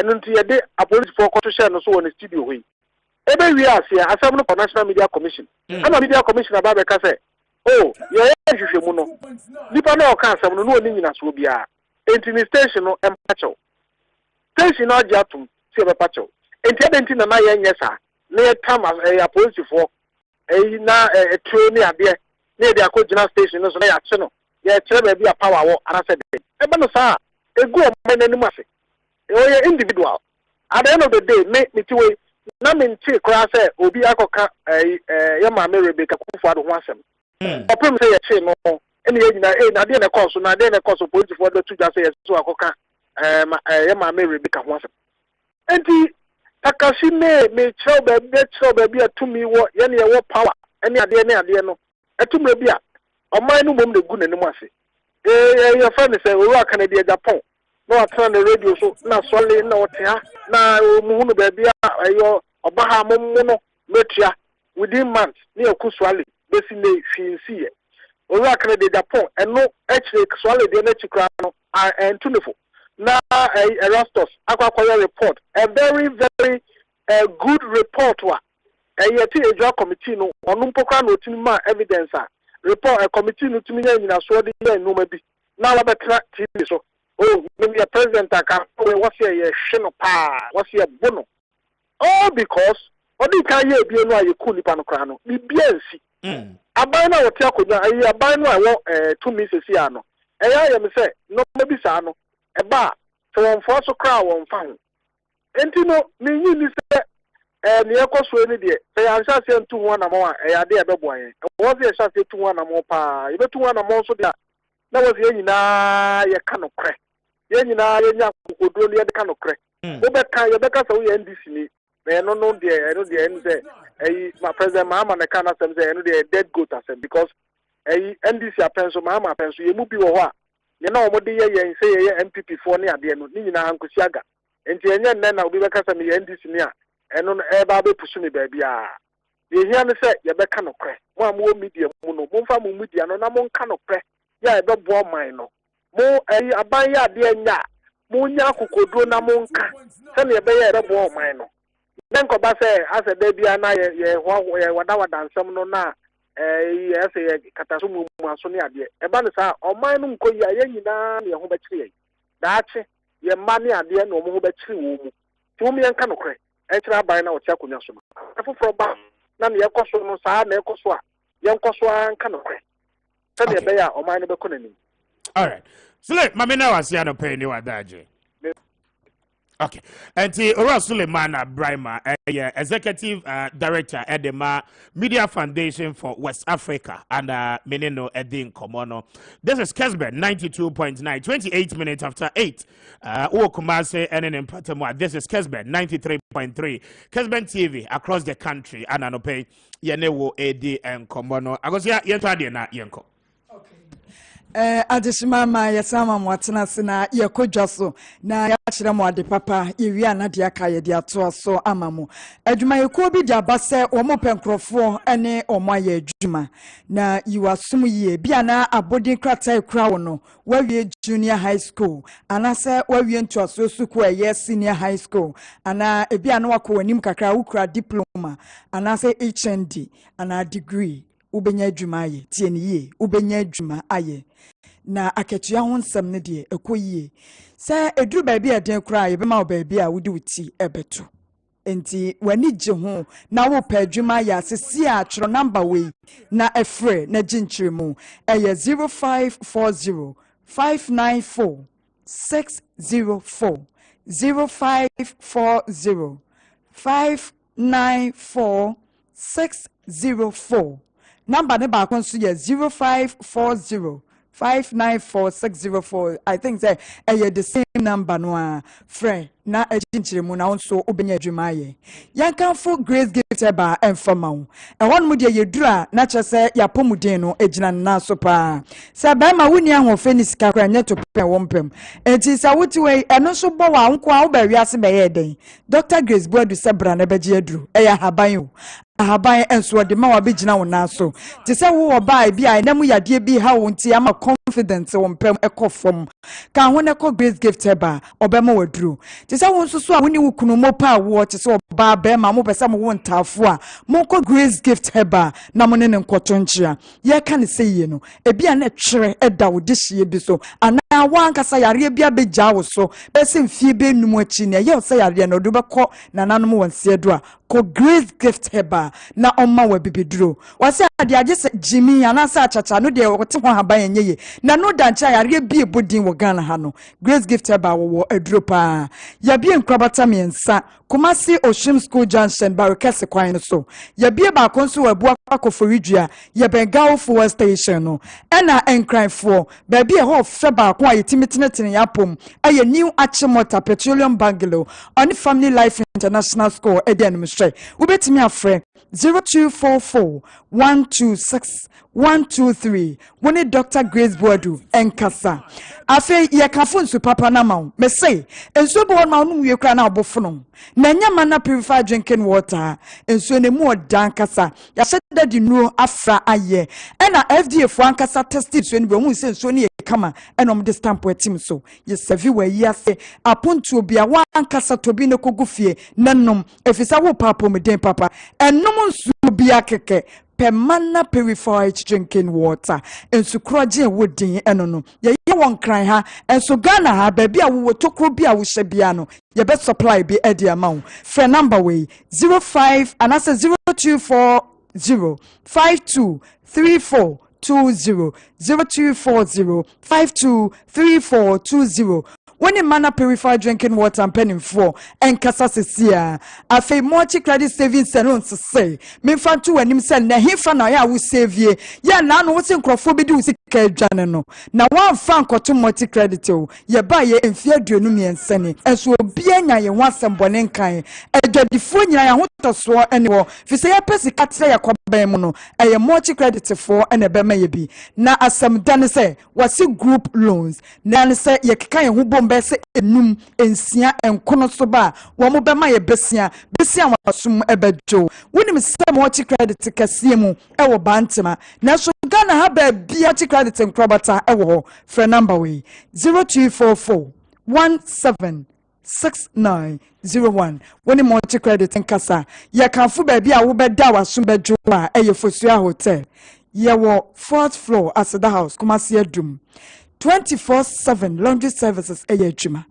enu nti ye de a police for court share no so on studio we ebe wi asia asem no national media commission ana media commission aba be ka say oh ye hwehwe mu no nipa na o kan asem no oni nyina so bia enti ni station no empacho station no agi atum se be pacho enti ebe na ye nyesa na ye tam a police for na tro ni ade na de akogina station no so na ya che no ye kire ba bia power wo ana se de ebe no sa egu o manani ase oye individual at the end of the day me tiwe na me nti kra say obi akoka ya ma me Rebecca Kufuor ho asem opem say ye che no ene ye nyina na de na course na de na course police for the two just say so akoka ya ma me Rebecca ho asem enti takashi me chiro ba bia tumi wo ye ne wo power ene ade no etumre bia oman no mom de gu nanim ase ye friend say oru akana de Japan no atran the radio so na sole na wotea na muhunu ba bia ayo obaha mommo no metua within months ni akuswale besi ne hwinsie oru akana de Japan eno actually swale de na chikra no entunefo na Erastus akwakoya report a very good report wa yeti ejwa committee no onu mpokra no tinima evidence a report a committee no timinya nyina so de ya noma bi na la betra tv so oh maybe president aka what's your shino pa what's your bono all because odi kan ye bi enu aye ku nipa no kra no bi biansi aban na wote akonya ayi aban no awo 2 minutes si ano eya ye me say no bi sa no eba so won fo so kra won fa ho enti no me yi ni say ne ekoso ni de say ansa say ntu ho na mo a eya de ebebo an wo se sha say tu ho na mo pa ye betu ho na mo so de na wo se nyina ye ka no kre ye nyina ye nya kokodo ne ye de ka no kre wo be kan ye be ka say wo ye NDC ni no say my president Mahama na kana say no dey dead goat asem because NDC apenso Mahama apenso ye mu bi wo ho a ye na omo de ye say ye MPP for ne ade no ni nyina hankosi aga enti enye nne na obi be ka say me NDC ni a eno no e ba be pusu me ba bia ye hia ne say ye be ka no kre mo am wo media mu no mo mfa mo media no na mo nka no kre ya e be bo man no mo aban ya ade anya mo nya kokodo na mo nka se ne be ye be bo man no then ko ba say as a baby na ye wada nsam no na say kataso mu aso ne ade e ba ne sa o man no nko yi aye nyina ne ho ba kire yi daache ye ma ne ade na o mo ho ba kire wo mu ti wo me nka no kre e kira aban na o tia konya so afoforo ba na ne yekoso no sa na ekoso a ye nkoso nka no kre se ne be ya o man no be konani all right so let mama na wasi ano pay ni wadaje. Okay. And Suleiman Brima, Executive Director at the Media Foundation for West Africa, and Menino Edin Komono. This is Kessben 92.9, 28 minutes after 8. Kumase and in Patamo. This is Kessben 93.3. Kessben TV across the country, and Anope Yenewo Edi and Komono. I was here, na Yenko. Adishima ma yasama mwatena sina ye kodwaso na ya chire mo ade papa yewi anade aka ye de ato aso amamu adwuma ye ko bi de abase omo penkrofo ene omo aye adwuma na yiwasum ye bia na abodin krata ekura wono wawie junior high school anase wawie ntuaso suku eye senior high school ana ebia na wakọ wanim kakra ukura diploma anase HND ana degree ubenya adwuma aye tieniye ubenya adwuma aye na aketua ho nsam ne de ekoyie se eduru ba bia den kura ye bema ba bia wudi wuti ebeto enti wani gye ho na wo pa adwuma ya sesi a chro number we na efre na ginchire mu eye 0540 594 604 0540 594 604 number ne ba kon so ye 0540 594-604. I think say the same number no friend na ejinchire mu na onso obenya adwumaye yankan for grace gift eba enfama wo e won mu de yedura na chese yapomuden no ejina na so pa se ba ma wuni ahwo fenis kakra nyeto pe wompem enti sa wuti we eno so bo wa nko a wo ba wiase be ye den Dr. Grace Boadu sebra na beje aduru eya haban o ahaban enso de ma wa begina wo na so ti se wo oba bi a na mu yade bi ha wo nti ama confidence wompem ekofom ka ho ne ko grace gift eba obema waduru ti se wo nso so a woni wukunu mo pa wo ti se oba be ma mo pesa mo wo ntafo a mo ko grace gift eba na mo ne nkoto nchia ye ka ne se ye no ebi a na twere eda wo de hie bi so ana wa ankasa yare bi abegya wo so bese mfie be num achi ne ye se yare na do be ko nananom wonse do a ko grace gift heba na omma wa bibiduro wase ade age se jimi anasa achacha no de wote ho haban yenyeye na no dancha yare bi ebodin wo Ghana ha no grace gift heba wo aduro pa ya bi enkrabata miensa Kumasi Oshim School Junction Barikese kwan so ya bi ba konso wa bua akoforidua ya bengawo for station no ena enkranfo ba bi e ho fe ba ko ayetimitine ya pom aye new Achimota Petroleum Bungalow on Family Life International School Eden Mstre ubetimi afre 0244 126 123 woni Dr. Grace Boadu enkasa afi ye kafo nsu papa na ma me say ensu bo ma no wie kra na obofono na nyama na purified drinking water ensu ne mu odan kasa ya sheda di nuo afra aye ena FDA fo ankasa tested so ni be mu se ensu ne kama enom de stamp wetim so ye serve wa yi ase apontu obia wa ankasa tobi ne kogufie nanom efisa wo papa me den papa enom nsu bia keke Mana purified drinking water and so crudgy wooding and no ye won't cry her and so Ghana ha baby I will talk rubia with Shabiano your best supply be Eddie amount for number way 05 and I say 0240 5234 0240-523420. When a man purify drinking water and penning for and Cassasia, I fay multi credit savings and loans to say, me fan to and himself, na he fan I will save ye. Ya nan what's in Crawford do sick janano. Now one fan got two multi credit, ye buy ye in fear dunumi and senny, and so be ye want some bonenkai. A the phone I want to swear anymore. If you say a person cat say a quabemono, a multi credit for and a bema be. Now as some done say, what's your group loans? Nan say ye can who bomb bese enum ensia enkono so ba wo mo be ma ye besia wasum ebejo wonim se multi credit kase mu e wo bantema na so Ghana ha ba bia multi credit nkrobata e wo for number we 0244 176901 wonim multi credit nkasa ye kanfo ba bia wo beda wasum bejo a e ye Fosua Hotel ye wo 4th floor as the house Kumasi Adum 24/7 laundry services juma.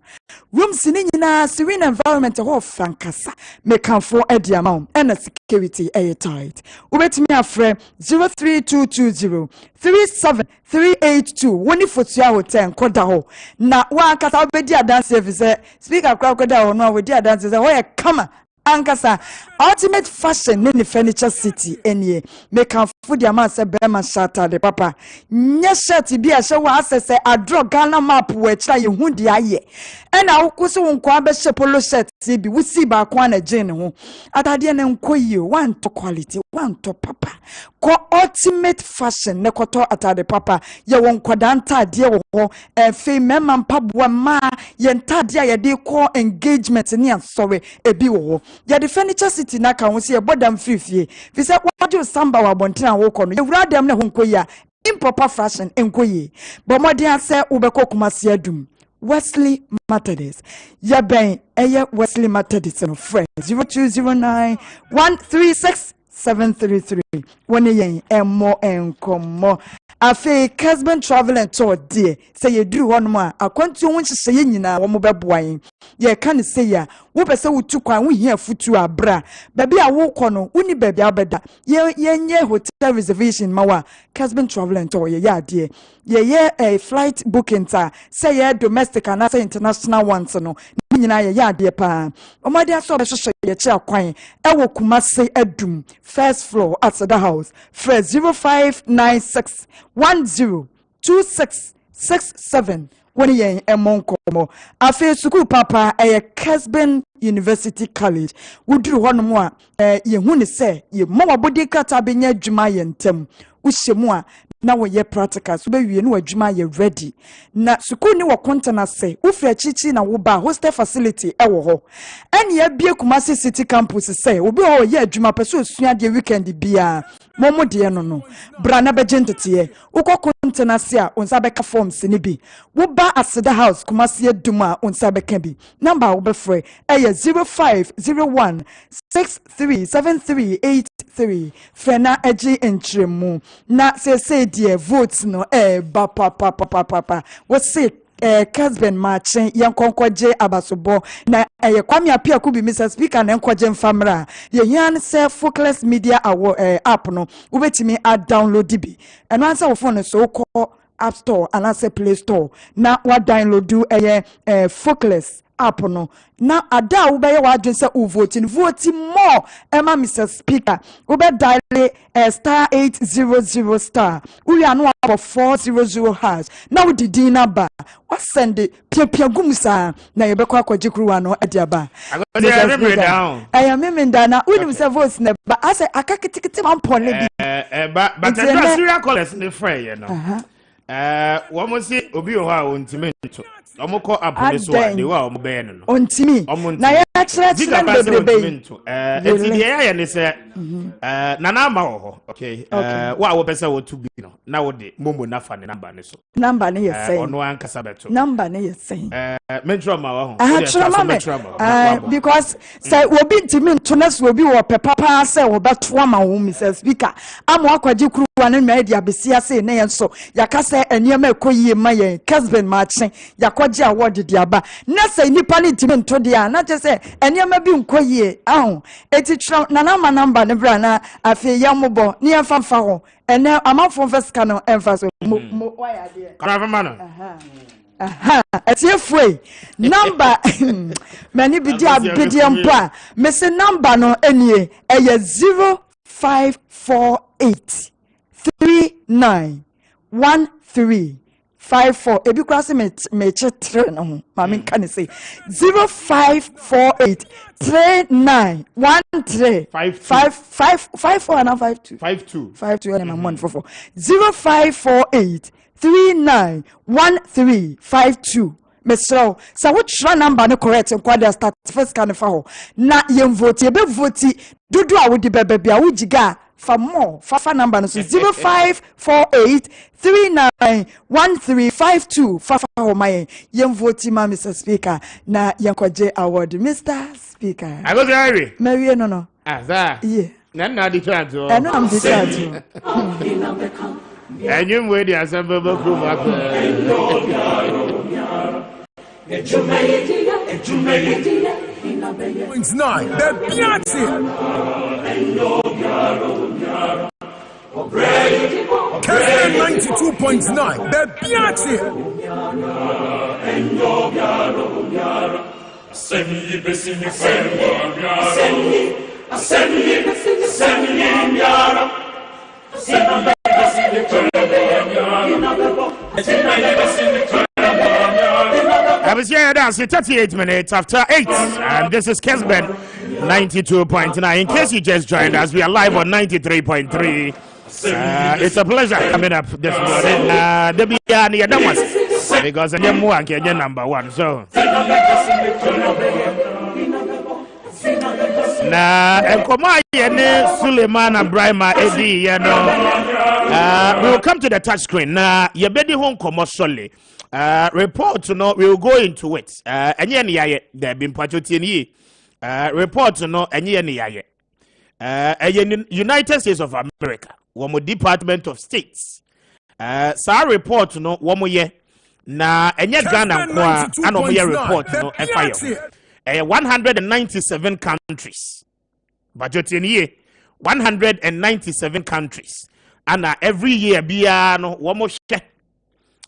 Rooms in serene environment of Francasa. Make for Eddie amount and security tight. Ubet me a friend 03220 37382 one Fosua Hotel Kodaho. Na wakata bedia dance service speaker crocodile no with dear dances away come. Ankasa ultimate fashion in the furniture city any make am food the man say Berman shatter the papa nye shirt bi a show access a draw Ghana map we try you hu di aye and na ukuso nko abehye polo shirt bi we see ba kwa na jean ho atade na nko yi one to quality one to papa ko ultimate fashion ne koto atade papa ye won koda ntade wo ho fe mema mpaboa ma ye ntade ye de ko engagement ni asore ebi wo ho ya the furniture city na ka won se bodam frifie fi se wadu samba wa bontina wo kono ye wura dem ne ho nkoyi improper fashion enkoyi bo modern ase ubeko Kumasi Adum Wesley Methodist ya ben eye Wesley Methodist no friend 0209 136 733 when yen emo enkomo afi Kessben travel and tour dear say you do one more akwantu won hye nyina wo mo beboan ye kan say ya wo pese wo tu kwan wo hia futu abra baby a wo kɔ no uni baby abeda ye nye hotel reservation mawa Kessben travel and tour ye ya dear ye a flight booking ta say ye domestic and say international ones no nyina ye ya dear pa omade aso be hye ye chia kwan e wo Kumasi Adum first floor at the house for 0596 102667 when ye emonkomo afi school papa Kessben University College wuduru hono a ye hu ne se ye mo wabodi kata benya adwuma ye ntem uhyemu a na wo ye practical so be wie no adwuma ye ready na school ni wo container se wo fra chichi na wo ba hostel facility wo ho ene ya bie Kumasi City campus se obi ho ye adwuma pese osua de weekend bia momo de no brana begentete wo container se a onsa beka forms ni bi wo ba aseda house Kumasi Adum a onsa beka bi number wo be free 0501 637383 fena eji entremu na se die votes no ba papa what say Kessben Maakye yankonkoje abasobo na Kwame Appiah Kubi Mr. Speaker na nkoje mfamra ye hian se Focus Media app no ubetimi a download bi eno ansa wo phone so ko App Store and as a Play Store na wa download do Focus app no na ada wo be wa adwen se o vote more Emma Mr. Speaker wo be dial star 800 star we are no about 400 hash na wo didi na ba wa send pia gumsa na ye be kwa kwagikruwa no adiaba I am memenda na we say vote na ba ase akakitikiti man pon na bi but the Australia callers ne frey you know Woman say, Obio, Untimento. Omoko upon this one, they were Ben. Ontimi. Na ya church na bebrebe. The and is Nana Mao. Okay. What will person would to be no. Now the Momo Nafa number. Number near say. On one Casabeto. Number near say. Mentor Mao. Because say will be Timin Tunas will be or papa say or but Wama Mrs. Speaker. I'm Wakwaji Kru and media Besia say nay and so Yakase and Yame Koye Maye Kessben marching Yakwaji awarded Yaba. Nasa Nipani Timin Todia, not just say and Yama Bim Koye. Oh, it's Nanama number Nebrana, I feel Yamubo near Fanfaro. And now I'm out from first canon emphasis. Why are there? It's your free number. Many bidium pa. Miss number no any a 0548 391354. Ebi kwase me chetre no. Mami can say 0548 3913 54 and 52 and I'm 144 0548 391352. Mesro, so what number no correct and quite start first kind of foul. Na yem vote, be vote, do I would the baby, I would jiga for more. Fafa number no 0548 391352. Fafa my yem vote, Mr. Speaker. Na Yankoje Award, Mr. Speaker. I go there. Mary no. Ah, that. Yeah. Nana the chance. I know I'm decided. And you wait the assemble group up. 9, the Piazzi. Kessben 92.9, the Piazzi. I was here dancing 38 minutes after 8, and this is Kessben 92.9. In case you just joined us, we are live on 93.3. It's a pleasure coming up this morning. Because I'm number one. So and Suleiman and Brahma Eddie, we will come to the touch screen. You better home commercially. Report to know, we will go into it. And yeah, there been patchotin report to know, and yeah, United States of America, one more Department of States. Sa report to know, one more year. Na enye Ghana kwa anomoye report no FIO. 197 countries. Budget in year 197 countries. And every year biya no womo she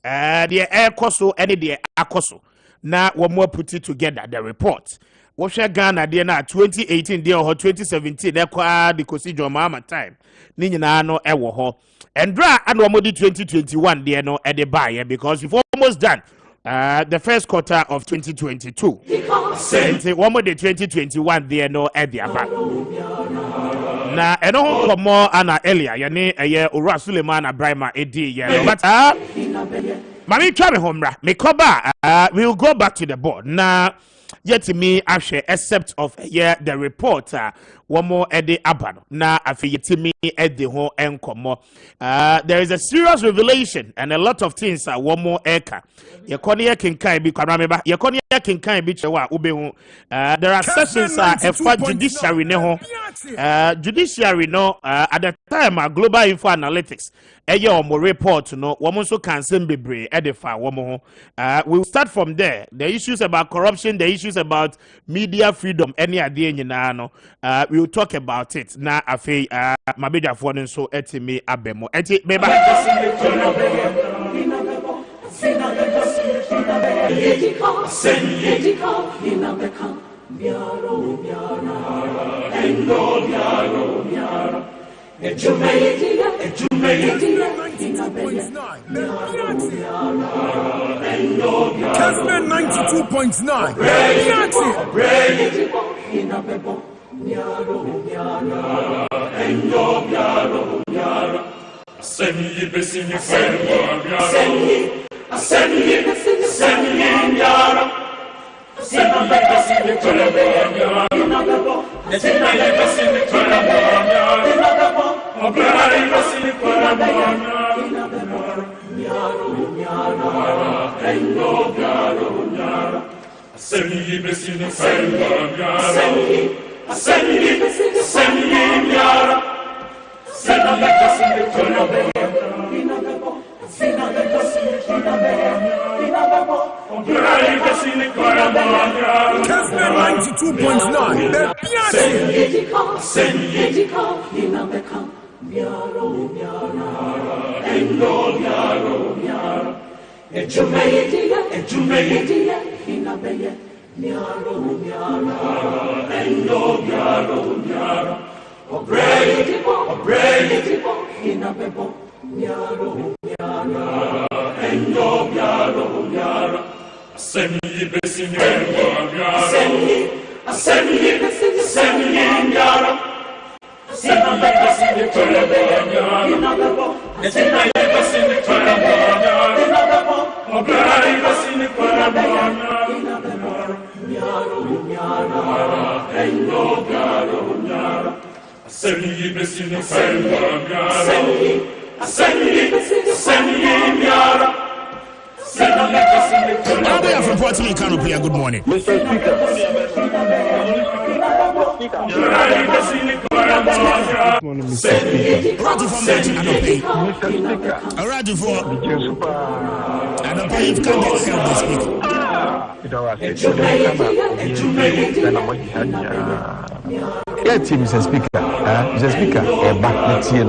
the air koso any the akoso. Na womo put it together the report. Wo she Ghana de na 2018 de or 2017 e kwa the kosi joma time. Ni nyina no e wo ho. Endra and Wamodi 2021 there no at the buyer because we've almost done the first quarter of 2022. And Wamodi 2021 there no at the back. Na eno come more ana earlier yani eye Ora Suleiman Abraham Edi but Mami Kwame Homra me koba we'll go back to the board. Na yet me actually except of the report one more at the abano na afiyeti me at the home enkomo. There is a serious revelation and a lot of things one more eka yekonia kinkai bi kwameba yekonia kinkai bi chewa ubehu. There are sessions for judiciary ne ho judiciary no at the time global info analytics eye omo report no womo so cancel bebre edefa womo. We'll start from there. The issues about corruption, the issues about media freedom any ade nyina no we'll talk about it na afei mabeja fo no so etimi abemo eti beba Kessben 92.9. Semi besini ferwa Semi yara Semi besini ferwa Semi besini ferwa Obrari besini ferwa Semi besini ferwa Semi yara Kessben 92.9. The Semi besini Semi yara Semi besini ferwa Semi besini ferwa Obrari besini ferwa Semi besini ferwa Semi yara Abia from Port Lee Canopy, good morning. Mr. Speaker. Radio from Canopy. Radio for Canopy, you can't help this speaker. Yeah, Mr. Speaker. Mr. Speaker, back next year,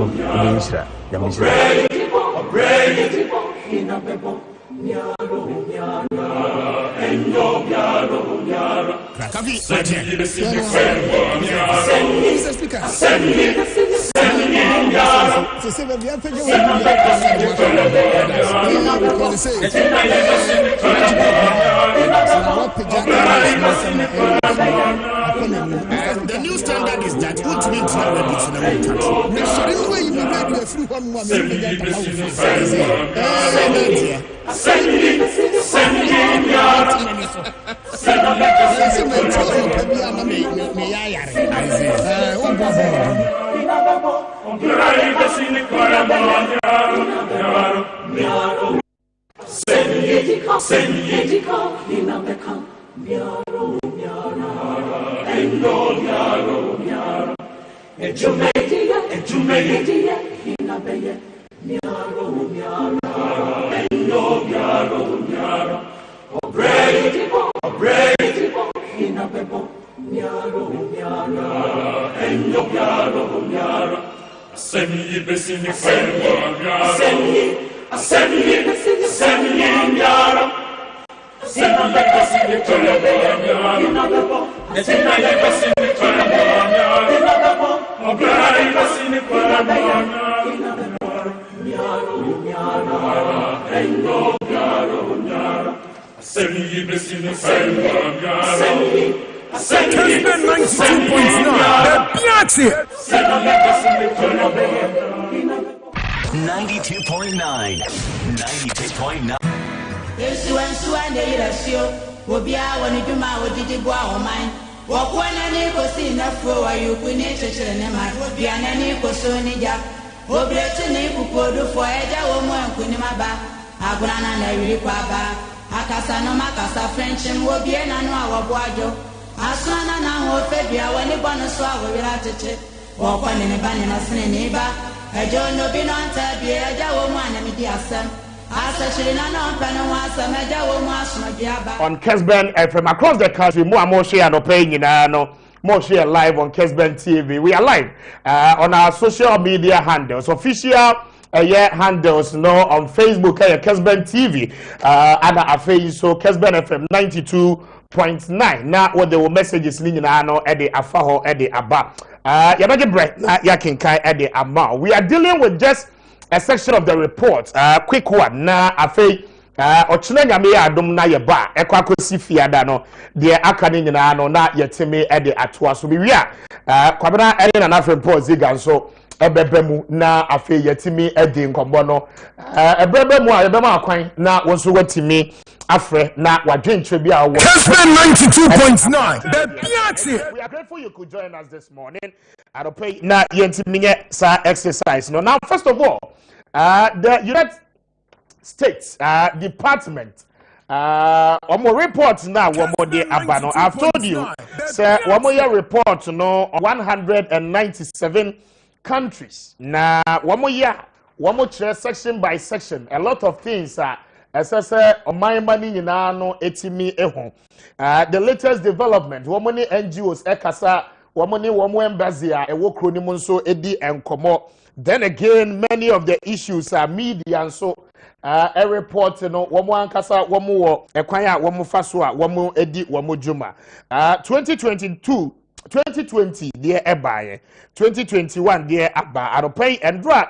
the new standard is that which means now we're beating the Semi besini ferwa Semi yara Semi besini ferwa Semi besini ferwa Obrari besini ferwa Semi besini ferwa Kessben 92.9. The Piazzi. 92.9. 92.9. Yesu ane irasio obia woni duma odidi bo ahoman wokwana ni kosi na fo wa yuku ni chechere ne ma obia na ni koso ni ja obreti ni kupodo fo eja wo mu ankuni maba agurana na yiri kwa ba akasa no makasa frenchim obia na no awobo ajo asana na ho febia woni bono so awira cheche wokwane ne bane na sene ne ba ejo no bi no anta bi eja wo mu anamidi asem. On Kessben FM across the country, more share no paying in more share live on Kessben TV. We are live on our social media handles, official handles on Facebook, Kessben TV, and our face so Kessben FM 92.9. Now what the messages in Eddie Afaho Eddie Abba. Yabagi break yakin kai Eddie Abba. We are dealing with just a section of the report, quick one. Na afei ochine nyame ya adom na ye ba ekwa kosi fiada no de aka ni nyina no na yeteme e de atoa so bi wi a kwabena ene na afei report ziga so ebebemu na afe yetimi edi nkombo no ebebemu a ebema akwan na wonso watimi afre na wadwentre bi a Kessben 92.9 the Maakye. We are grateful you could join us this morning. I don't pay na yentimi sa exercise no. Now first of all, the United States Department omo report now womo de abano. I've told you say womo ya report no 197 countries na womo chere section by section a lot of things say oman mani nyina no etimi eho the latest development womo ni NGOs ekasa womo ni womo embassy a ewo kroni mu nso edi enkomo. Then again many of the issues are media and so a report no womo ankasa womo wo ekwan a womo fa so a womo edi womo juma 2020 dear ebaye 2021 dear aba aropay endra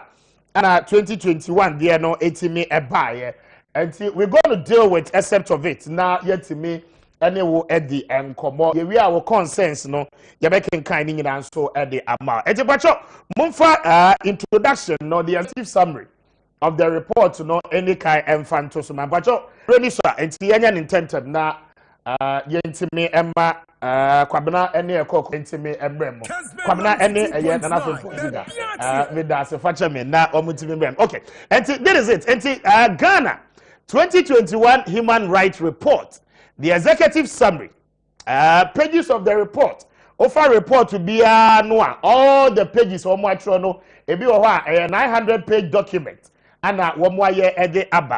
and 2021 dear no etimi ebaye and we're going to deal with except of it now yetimi anywho edi enkomo ye we our consensus no ye be kan ni nyina so edi ama etibacho mumfa introduction no the active summary of the report no any kai emfanto so mabacho really so enti yenya intended na yentimi emma kwabena ene ekoko yentimi embrem kwabena ene eye na so posiga with that so facha me na omutimi embrem okay enti this is it enti Ghana 2021 Human Rights Report, the executive summary, pages of the report. Offer report to be all the pages of Moatrono, a 900-page document, and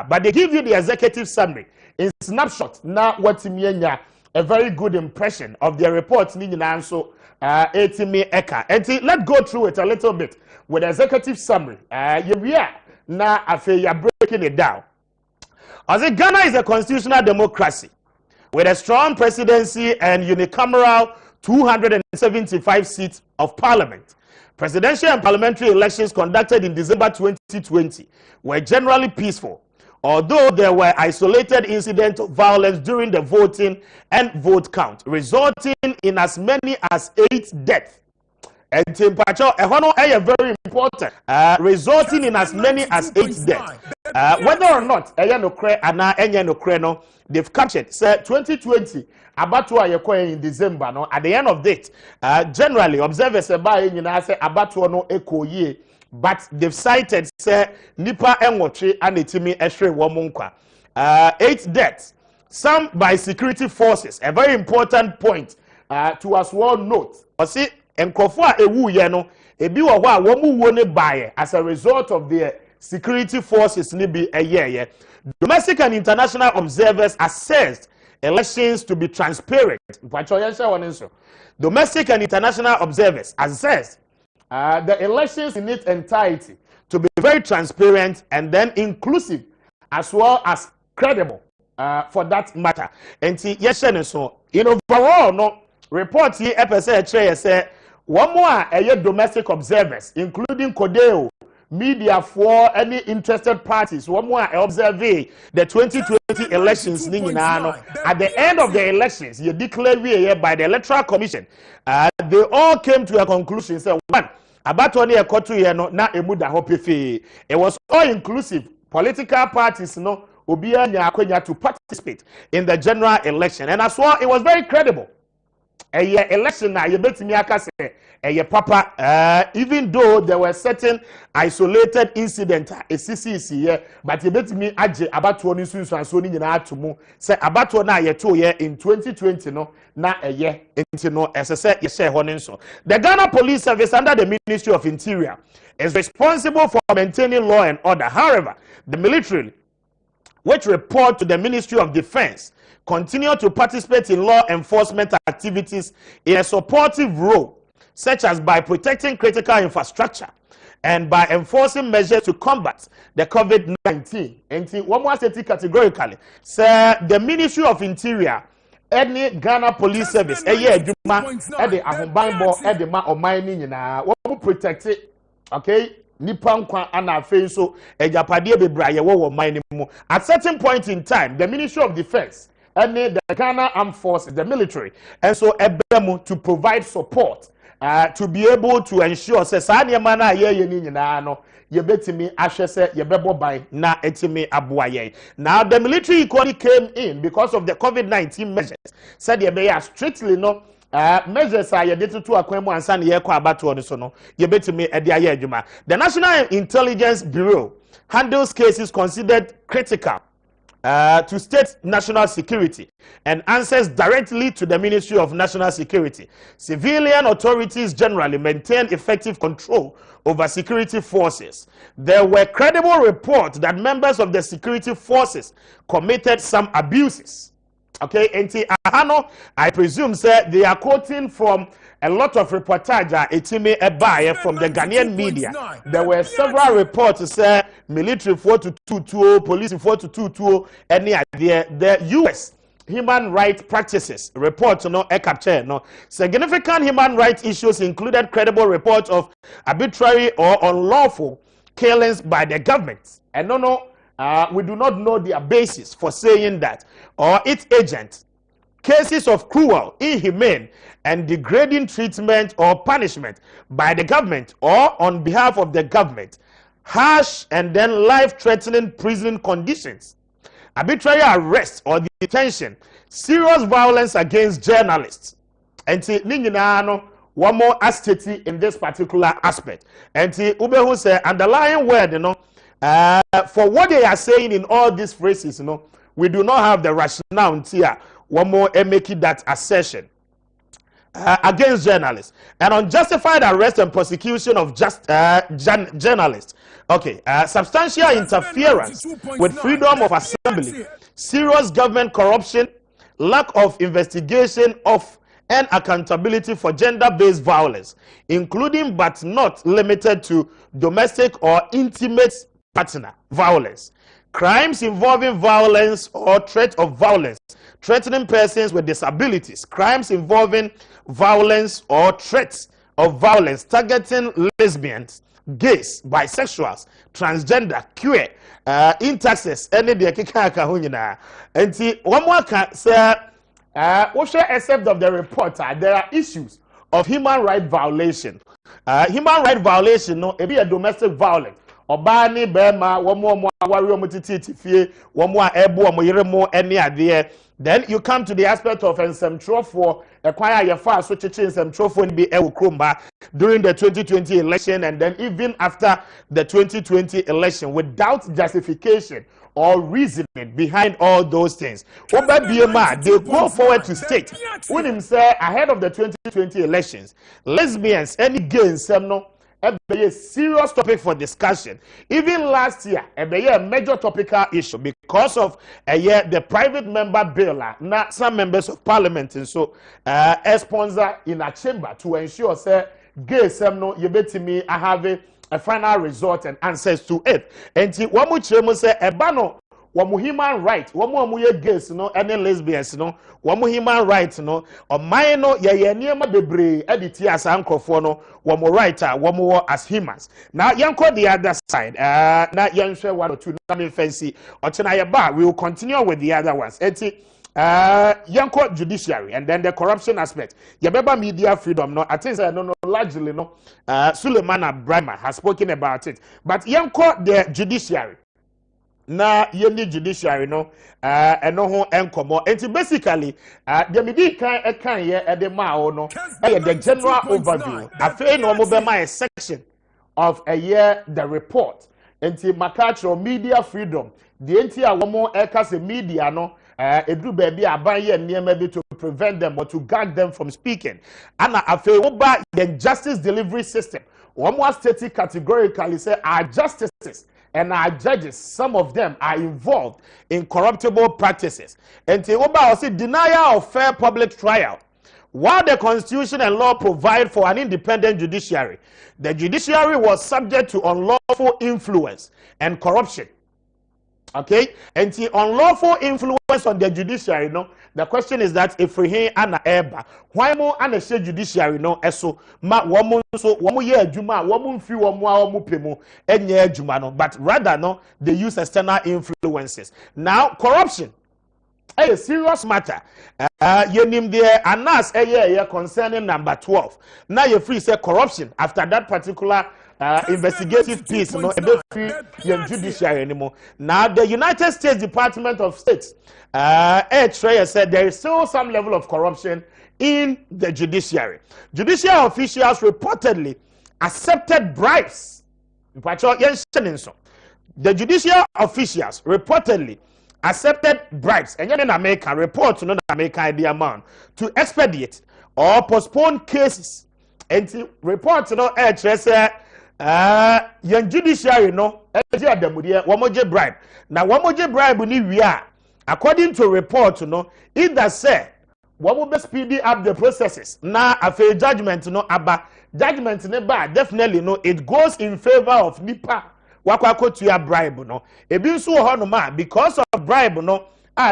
but they give you the executive summary in snapshot. Now, what's a very good impression of their report. Let's go through it a little bit with the executive summary. Now, you're breaking it down. As Ghana is a constitutional democracy with a strong presidency and unicameral 275 seats of parliament. Presidential and parliamentary elections conducted in December 2020 were generally peaceful, although there were isolated incidents of violence during the voting and vote count, resulting in as many as 8 deaths. And Timpacho, very important, resulting in as many as 8 deaths. Whether or not they've captured, say 2020, Abatua Yekoe in December, no, at the end of it, generally, observers say Abatua no echo ye, but they've cited, say, Nipa Enwoche and Etimi Estre Womunkwa. 8 deaths, some by security forces, a very important point to as well note. See, Nkofo ewu ye no ebi wo ho a wo mu wo ne bae as a result of the security forces ni bi eye. Domestic and international observers assessed elections to be transparent. Domestic and international observers assessed the elections in its entirety to be very transparent and then inclusive as well as credible for that matter. And so in overall no report here episode say one more domestic observers, including Kodeo, media for any interested parties. One more observe the 2020 elections. At the end of the elections, you declared by the Electoral Commission. They all came to a conclusion. So one, about 20 na emuda hopefe. It was all inclusive. Political parties to participate in the general election, and as well, it was very credible. A election na you bet me akase papa even though there were certain isolated incidents here, but you bet me aje abatuo ni sunsu anso ni nyina atomu say abatuo na ye to ye in 2020 no na eye enti no esese ye share ho nso. The Ghana Police Service under the Ministry of Interior is responsible for maintaining law and order. However, the military, which report to the Ministry of Defense, continue to participate in law enforcement activities in a supportive role, such as by protecting critical infrastructure and by enforcing measures to combat the COVID-19. And one more statement categorically, say the Ministry of Interior, any Ghana Police Service, the protect it, okay? Nipankwa ana so ejapade bebra ye wo mine mu. At certain point in time, the Ministry of Defense and the Ghana Armed Forces, the military, and so ebemu to provide support to be able to ensure say saa nneɛma na ye ni nyinaa no yebetimi ahwɛ se yebɛbɔ ban na etimi aboa yɛn. Now the military economy came in because of the COVID-19 measures. Said yebɛyɛ strictly no measures are yɛde to akwan mu ansa na yɛkɔ abatoɔ no so no yebetimi ɛde ayɛ adwuma. The National Intelligence Bureau handles cases considered critical to state national security and answers directly to the Ministry of National Security. Civilian authorities generally maintain effective control over security forces. There were credible reports that members of the security forces committed some abuses. Okay, and I presume sir, they are quoting from a lot of reportage from the Ghanaian media. There were several reports say military 4-2-2, police 4-2-2, any idea. The US human rights practices report capture significant human rights issues included credible reports of arbitrary or unlawful killings by the government. And we do not know their basis for saying that or its agents. Cases of cruel, inhumane, and degrading treatment or punishment by the government or on behalf of the government, harsh and then life-threatening prison conditions, arbitrary arrest or detention, serious violence against journalists. And one more aspect in this particular aspect. And Ubehu say underlying word, for what they are saying in all these phrases, we do not have the rationale here. One more making that assertion against journalists and unjustified arrest and prosecution of journalists. Okay, substantial interference with freedom of assembly, serious government corruption, lack of investigation of and accountability for gender-based violence, including but not limited to domestic or intimate partner violence, crimes involving violence or threat of violence, threatening persons with disabilities, crimes involving violence or threats of violence targeting lesbians, gays, bisexuals, transgender, queer, intersex, any de kika ho nyina. Enti one more can say except of the reporter, there are issues of human rights violation. Human rights violation no e be a domestic violence. Obani bema womo awari omutiti fie womo ebo omoyeremo any ade. Then you come to the aspect of ensem acquire your fast so ensem be ewokromba during the 2020 election and then even after the 2020 election without justification or reasoning behind all those things. They go forward to state when him say ahead of the 2020 elections, lesbians, any gays, a serious topic for discussion. Even last year, a major topical issue because of the private member bill. Now, some members of parliament and so a sponsor in a chamber to ensure say gays you bet me I have a final resort and answers to it. And one more chairman say ebano one human right, one more gays any lesbians one human right or minor ye near bebre edit as uncle for one more writer, one more as humans. Now yanko the other side, not young share 1 or 2 fancy or tonight bar. We will continue with the other ones. Yanko judiciary and then the corruption aspect. Yabeba media freedom I think largely Suleiman Abraham has spoken about it. But yanko the judiciary. Na yeni judiciary and no ho enkomo. And basically the midi kan ye the general overview. Afi no mo be my section of a year the report. Enti Maakye media freedom. The enti womo ekase media edru baby aban ye niema bi to prevent them or to gag them from speaking. And afi oba the justice delivery system. Womo state categorically say our justices and our judges, some of them are involved in corruptible practices. And Teoba also denial of fair public trial. While the Constitution and law provide for an independent judiciary, the judiciary was subject to unlawful influence and corruption. Okay? And the unlawful influence on the judiciary, the question is that if we hear an eba, why more an a judiciary eso ma woman so woman ye juma woman free woman pemo and ye juma but rather they use external influences. Now corruption a serious matter. Yenim there anas a concerning number 12. Now you free say corruption after that particular investigative piece, no, judiciary anymore. Now the United States Department of State, said there is still some level of corruption in the judiciary. Judicial officials reportedly accepted bribes. The judicial officials reportedly accepted bribes, and in America report to not America the amount to expedite or postpone cases. And report to no young judiciary no wamoje bribe. Now wamoje bribe ni we are according to report no either say wamobe speedy up the processes. Now a fair judgment no aba judgment ne ba definitely no it goes in favor of nipa wakwako to your bribe no ebi nso ho no ma because of bribe no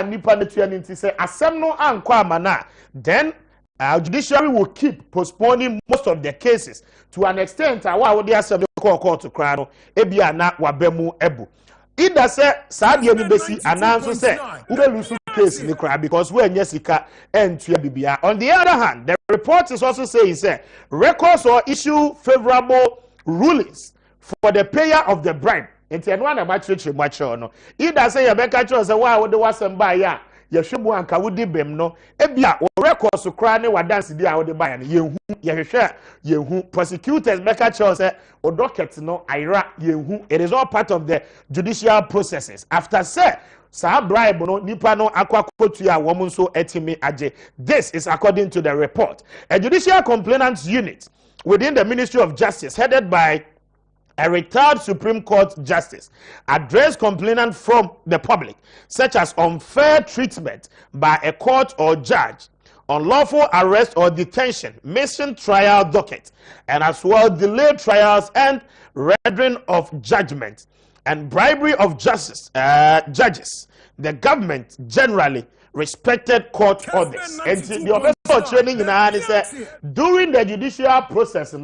nipa ne to nti say asem no anko amana then our judiciary will keep postponing most of the cases to an extent our they asem court to cry no ebia na wabemu ebu either say sadia ni besi ananso say we lose case ni cry because we nyesika entua bibia. On the other hand, the report is also saying say records or issue favorable rulings for the payer of the bribe. Enti eno na ma church no either say yebeka church say wa wo de wasem ba ya yehwemu anka wo di bem no ebia o records so kra ne wadanse di a wo de ba ya yehu yehu prosecutors beka church say o docket no ira yehu. It is all part of the judicial processes. After say sa bribe no nipa no akwakotu ya wo nso etimi age. This is according to the report. A judicial complainants unit within the Ministry of Justice headed by a retired Supreme Court justice addressed complainants from the public, such as unfair treatment by a court or judge, unlawful arrest or detention, missing trial docket, and as well delayed trials and rendering of judgment, and bribery of judges. The government generally respected court orders. And the official training in during the judicial process,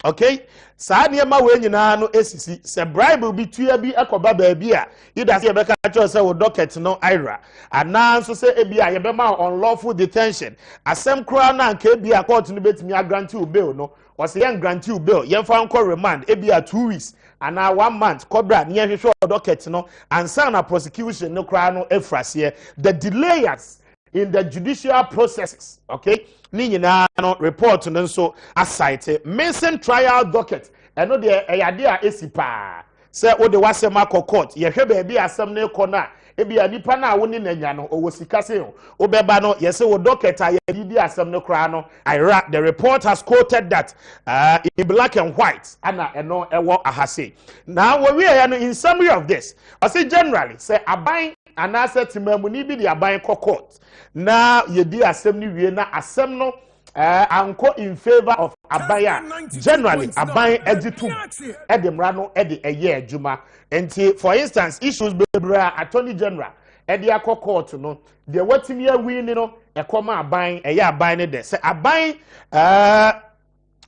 okay, saa niema we nyina no esisi se bribe bi tua bi ekoba ba bia ida se yebeka cho se wo docket no ira ananso se ebia yebema unlawful detention asem kra na nka ebia court no betimi grant you bail no o se yen grant you bail yen fa nko remand ebia 2 weeks ana 1 month cobra ne hwehwe docket no ansa na prosecution no kra no efrase the delayers in the judicial processes, okay? Ni nyina no report no so asite missing trial docket. Eno de eyade a esipa. Se wo de wasem akọ court, ye hwe ba bi asem ne kọ na ebi anipa na wo ni nanya no owo sika se o. Obeba no ye se wo docket a ye di asem ne kra no. The report has quoted that in black and white ana eno ewo ahase. Now we are in summary of this. I say generally say aban anase timamuni bi de aban kọ court. Na yedi asem ni wie na asem no anko in favor of abaya generally aban editum edemra no ede eye adwuma enti for instance issues bebra attorney general ede akọ court no de watimi awi ni no ekoma aban eye aban ne de se aban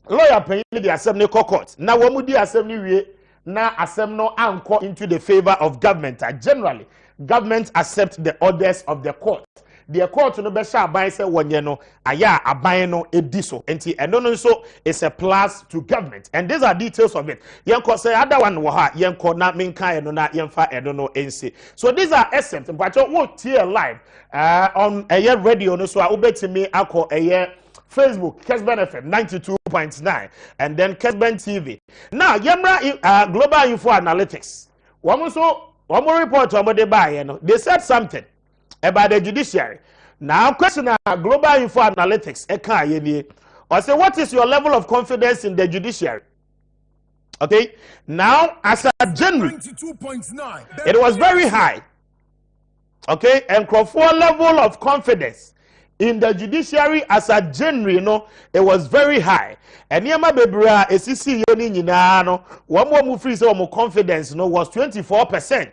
lawyer pen de asem ni court na wo mu di asem ni wie na asem no anko into the favor of government. Generally government accept the orders of the court. The court no be sha aban say wonye no aya aban no ediso enti eno no so is a plus to government, and these are details of it. Yenko say other one wo ha yenko na menka eno na yemfa eno no ense. So these are essence but wo tie live on a radio no so a obetimi akọ a Facebook Kessben FM 92.9 and then Kessben TV. Now yemra global info analytics one report on the buy they said something about the judiciary. Now, question global info analytics. Or say, what is your level of confidence in the judiciary? Okay. Now, as a January, it was very high. Okay, and for level of confidence in the judiciary as a January, it was very high. And Yama Bebra, SCC Yoni Ninano, one more free so more confidence, was 24%.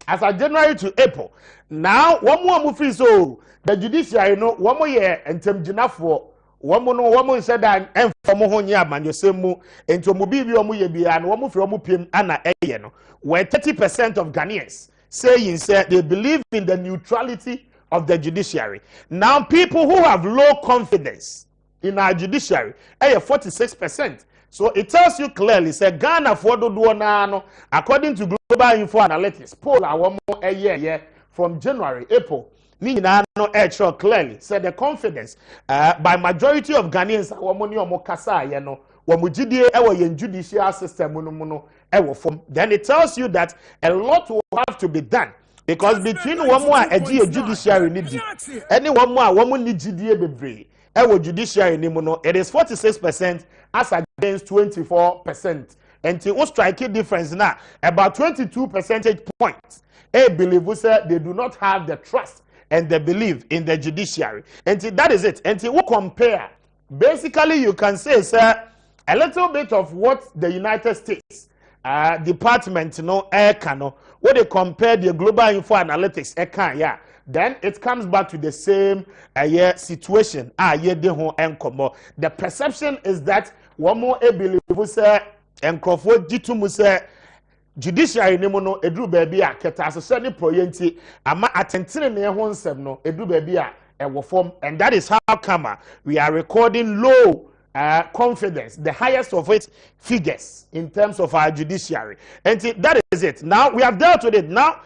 As a January to April. Now, one more move so the judiciary, one more year and Temjinafo, one more said that and from Mohonia, man, you say mo into Mobile, and one more from Mupim, Anna Ayeno, where 30% of Ghanaians saying they believe in the neutrality of the judiciary. Now, people who have low confidence in our judiciary, 46%. So it tells you clearly, say Ghana for do according to Global Info Analytics, poll our more a year from January, April. Nina no actual clearly said the confidence by majority of Ghanaians our money or kasa wamujidie ewo yen judicial system ewo form. Then it tells you that a lot will have to be done. Because between one more a judiciary need any one more woman need GDA bebre. Ewo judiciary nimuno, it is 46% as against 24%. And to strike a difference now, about 22 percentage points. A believe we say they do not have the trust and they believe in the judiciary. And that is it. And we compare. Basically, you can say, sir, a little bit of what the United States department, what they compare the Global Info Analytics, then it comes back to the same situation. The perception is that one more believe and Crawford Jitu judiciary nemono edru baby a keta ni proyenti ama atentene ne ho nsem no edru baby a ewo form, and that is how come we are recording low confidence, the highest of its figures in terms of our judiciary. And that is it. Now we have dealt with it. Now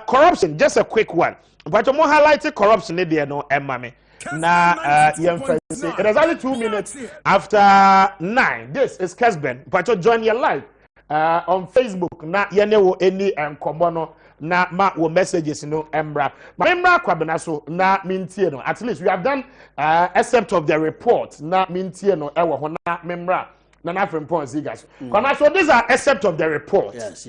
corruption, just a quick one, but more highlighted corruption there no emame. Now it is only 2 minutes after 9. This is Kessben, but join your live on Facebook na yenewo any enkomono na ma wo messages no embra kwabena so na mintie no. At least we have done except of the report na mintie no ewo ho na memra na na frempon zigas. So these are except of the report. Yes.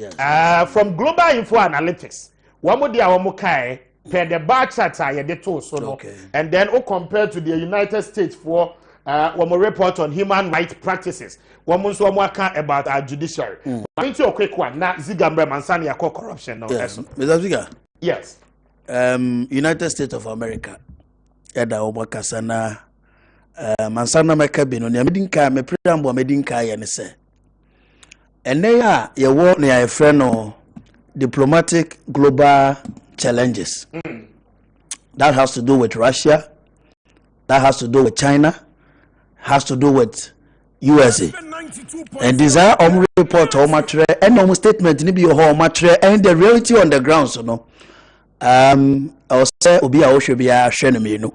From Global Info Analytics. Wamo dia wamo kai per the bar chart ye de to so no. And then compared to the United States for one more report on human rights practices. One more about our judiciary. Into a quick one. Now, Zigambre Mansani are corruption. Yes. Mr. Speaker. Yes. United States of America. Eda Obakasana Mansana Makabino. Medinka, me preamble Medinka Yanese. And they are your work near a friend or diplomatic global challenges. That has to do with Russia. That has to do with China. Has to do with USA. And desire report or matre and statement ni be your matre and the reality on the ground so no. I will say obi a ohwe bia hwe me no.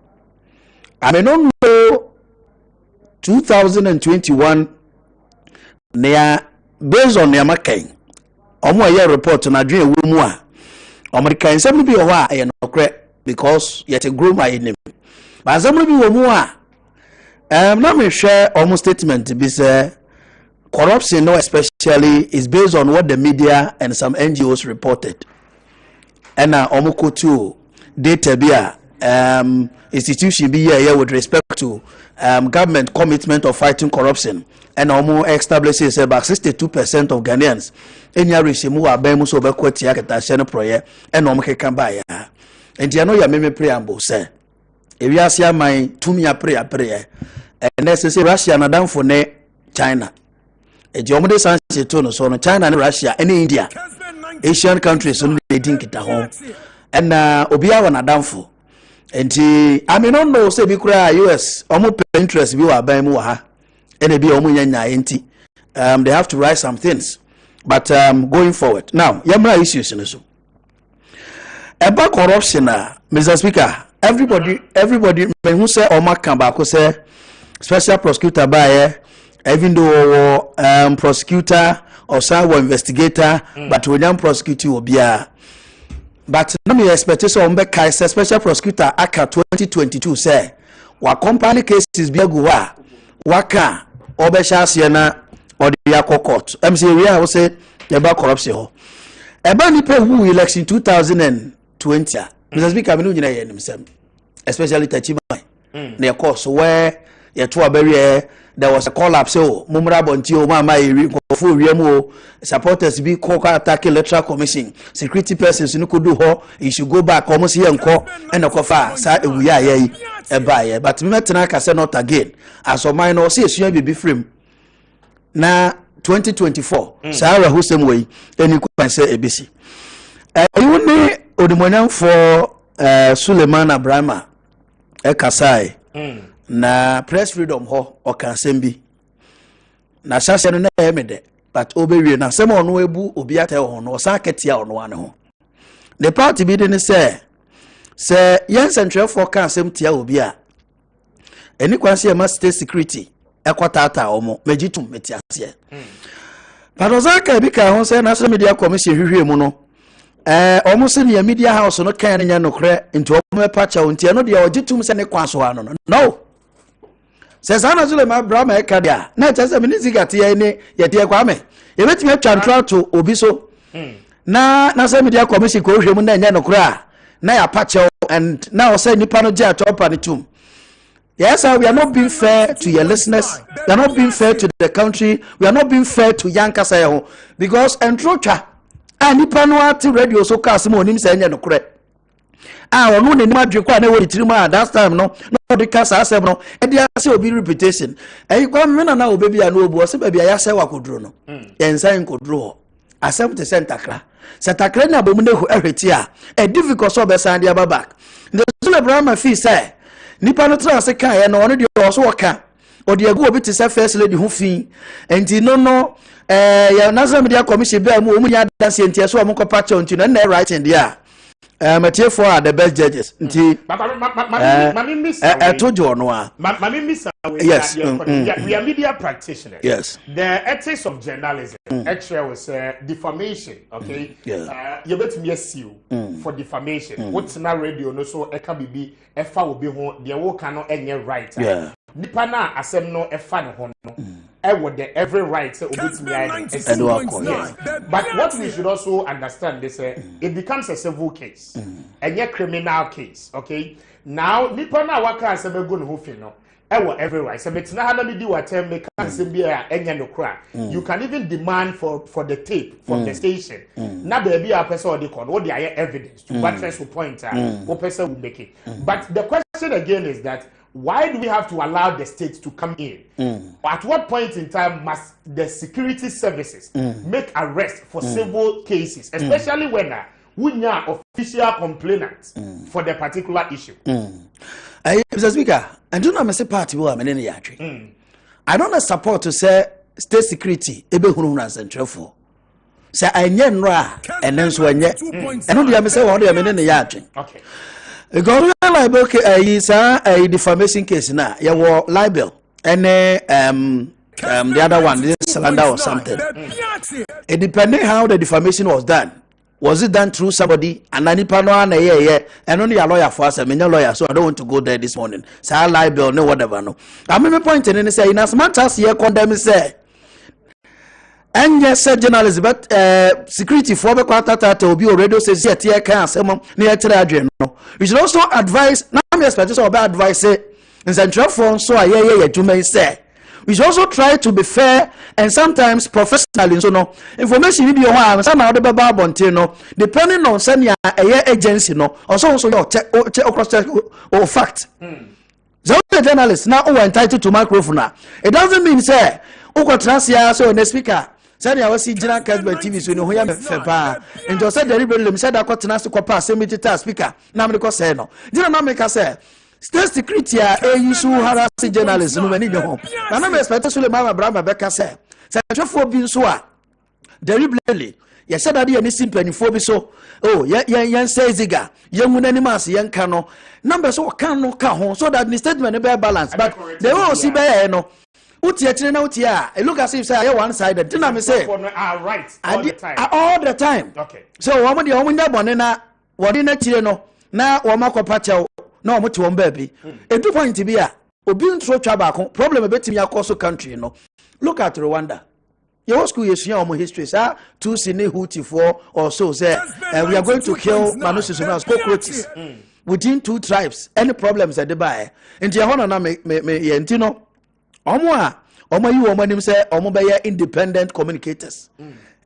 I may not know 2021 near based on their making. Omo a report na dwen ewu mu a. Omo kan sem bi ho a e no kre because yet a grow my name. But some bi wo mu a now me share almost statement be say corruption no especially is based on what the media and some NGOs reported. And now omukotu data be institution be here with respect to government commitment of fighting corruption. And omu establishes about 62% of Ghanaians enya resimu abemu so be kwati aketa shene proye and omu kekan ba ya. And you know ya meme preamble say if you ask my tumia prayer and necessary Russia na down for ne China. E di omude sanse to no so no China and Russia and India. Asian countries so they think it home. And obia na down for. And I mean no know say bi kura US omu interest bi wa ban mu ha. And be omu nyanya enti. They have to write some things. But going forward. Now, yamra issues in so. About corruption Mr. Speaker, everybody who say Omar Kambako say special prosecutor by even though prosecutor or some investigator but we don't prosecute you obia. But no me expectation on be special prosecutor aka 2022 say wa company cases bi aguwa waka obesha ase na odi court. MC we have say about corruption ho. Eba nipa who election 2020 Mr. Speaker me no nyina ye nimsem especially Tachimai. Near course where your two barrier there was a collapse so mumra bonti o mama full remo supporters be call attack electoral commission security persons no could do ho you should go back almost here and call and okofa sa we are e buy but me metena ka say not again as o mine no say esu be frame na 2024 Sarah who same way any can say ABC you ne odimonyam for Suleiman Abrahama Kasai na press freedom ho okasembi na shashe no na emede but obewie na sem ono ebu obi ata ho no osan ketia ono ane ho the party bi de say yen central for kan sem tia obi a eni kwanse e ma state security ekwatata omo mejitum metiase but ozaka bi ka ho say national media commission hwehwe mu no omo se ne media house no kan nya no kre nti omo pacha onti no de ojitum se ne kwaso ano no says Anna Zulema Brahma Ekadia, not as a minizigati, yet dear Kwame. You let me try to Obiso. Na some media commission go him and no cry. Na Pacho and now say Nipanoja to open the tomb. Yes, we are not being fair to your listeners. We are not being fair to the country. We are not being fair to young Kasayo because Entrocha and Nipanuati radio so Casimo him saying no credit. No ne ma dwekwa na we tirima that time no the cast asem no e dia say obi reputation e kwa me na obebi ya no obu o se ba bia ya say wakodro no yensan kodro asem te sentakra sentakra na bomu ne hu ehweti a e difficult so be san dia back the Abraham fee say nipa no tra se kan ye no no de so woka o de agu obi te say first lady hu fi enti no ya national media commission be mu nya dance enti so mo ko patch enti no na writing dia Maakye for the best judges. Yes. We are media practitioners. Yes. The ethics of journalism actually was defamation. Okay. You bet me sue for defamation. What's na radio no so eka bibi efa will be home. The work cannot any right. Yeah. Nipa na asem no efa no ho no. With the every right say obit me yes. But what we should also understand is it becomes a civil case and a criminal case. Okay, now nipa na waka asem go no ho fi no every right. So betina hana me di watem me kan se bia enya no kra. You can even demand for the tape from the station. Na baby a person dey call what dey evidence to buttress point what person will make it. But the question again is that why do we have to allow the state to come in? At what point in time must the security services make arrests for civil cases, especially when we are official complainants for the particular issue? Mr. Speaker, I do not say party will am any I don't support to say state security ebe hunu central for. Say I nyenra and then so anye. I don't dey say what dey am any yatri. Okay. Because libel is a defamation case now. You were libel and the other one this slander or something. It depending how the defamation was done. Was it done through somebody and any panel and only a lawyer for us, a lawyer, so I don't want to go there this morning. Say I libel, no whatever no. I mean pointing and say in as much as you condemn say. And yes, journalism, but security for the quarter to be radio says yet here can say near to no. We should also advise now me expect so bad advice in central phone so to may say. We should also try to be fair and sometimes professional in so no information video one somehow the baba no depending on sending a agency no also your check or fact. So the journalist now entitled to microphone. It doesn't mean say transia so the speaker. Said I was seeing Kessben TV so no ya me fepa. And just said deliberately said I got to kwa semi speaker. Na me ko say no. Did na make say state security you so harass journalists no many go home. Na me expect Suleiman Abraham be ka say. Say twefo bi so a deliberately ya said that any simple ni fo bi so. Oh yan say ziga. Yan mun animas yan ka no. Number so kan no ka ho so that the statement be balance. But they will see be no. Uti na uti look as if say I one sided. Didn't me say right all the time. All the time. Okay. So woman the woman bone na wodi na tire no na wo makopa chew na wo to baby. E do point bi a obi ntro twa ba ko problem betimi akoso country no. Look at Rwanda. Your school is here on history, sir. Two sine Huti for or so say we are going to kill Manusis cockroaches within two tribes. Any problems at the buy. And your honor na me yentino. Omo say omo be independent communicators.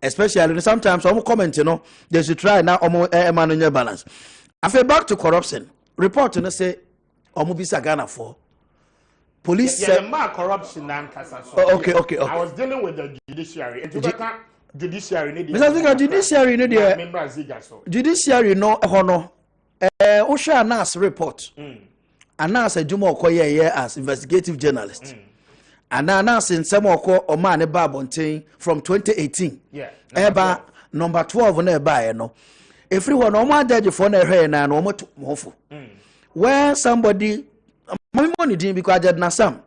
Especially sometimes omo comment, they should try now omo manage balance. I feel back to corruption. Report say omo bisa Ghana for police the corruption and okay. I was dealing with the judiciary. judiciary ne Mr. Speaker, judiciary ne de judiciary no hono o share anas report anas adwuma okoye as investigative journalist anas nsem okọ o ma ne babonten from 2018 eba number 12 na eba ye no everyone no ma judge for na ehwe na no mofo where somebody money din because I na some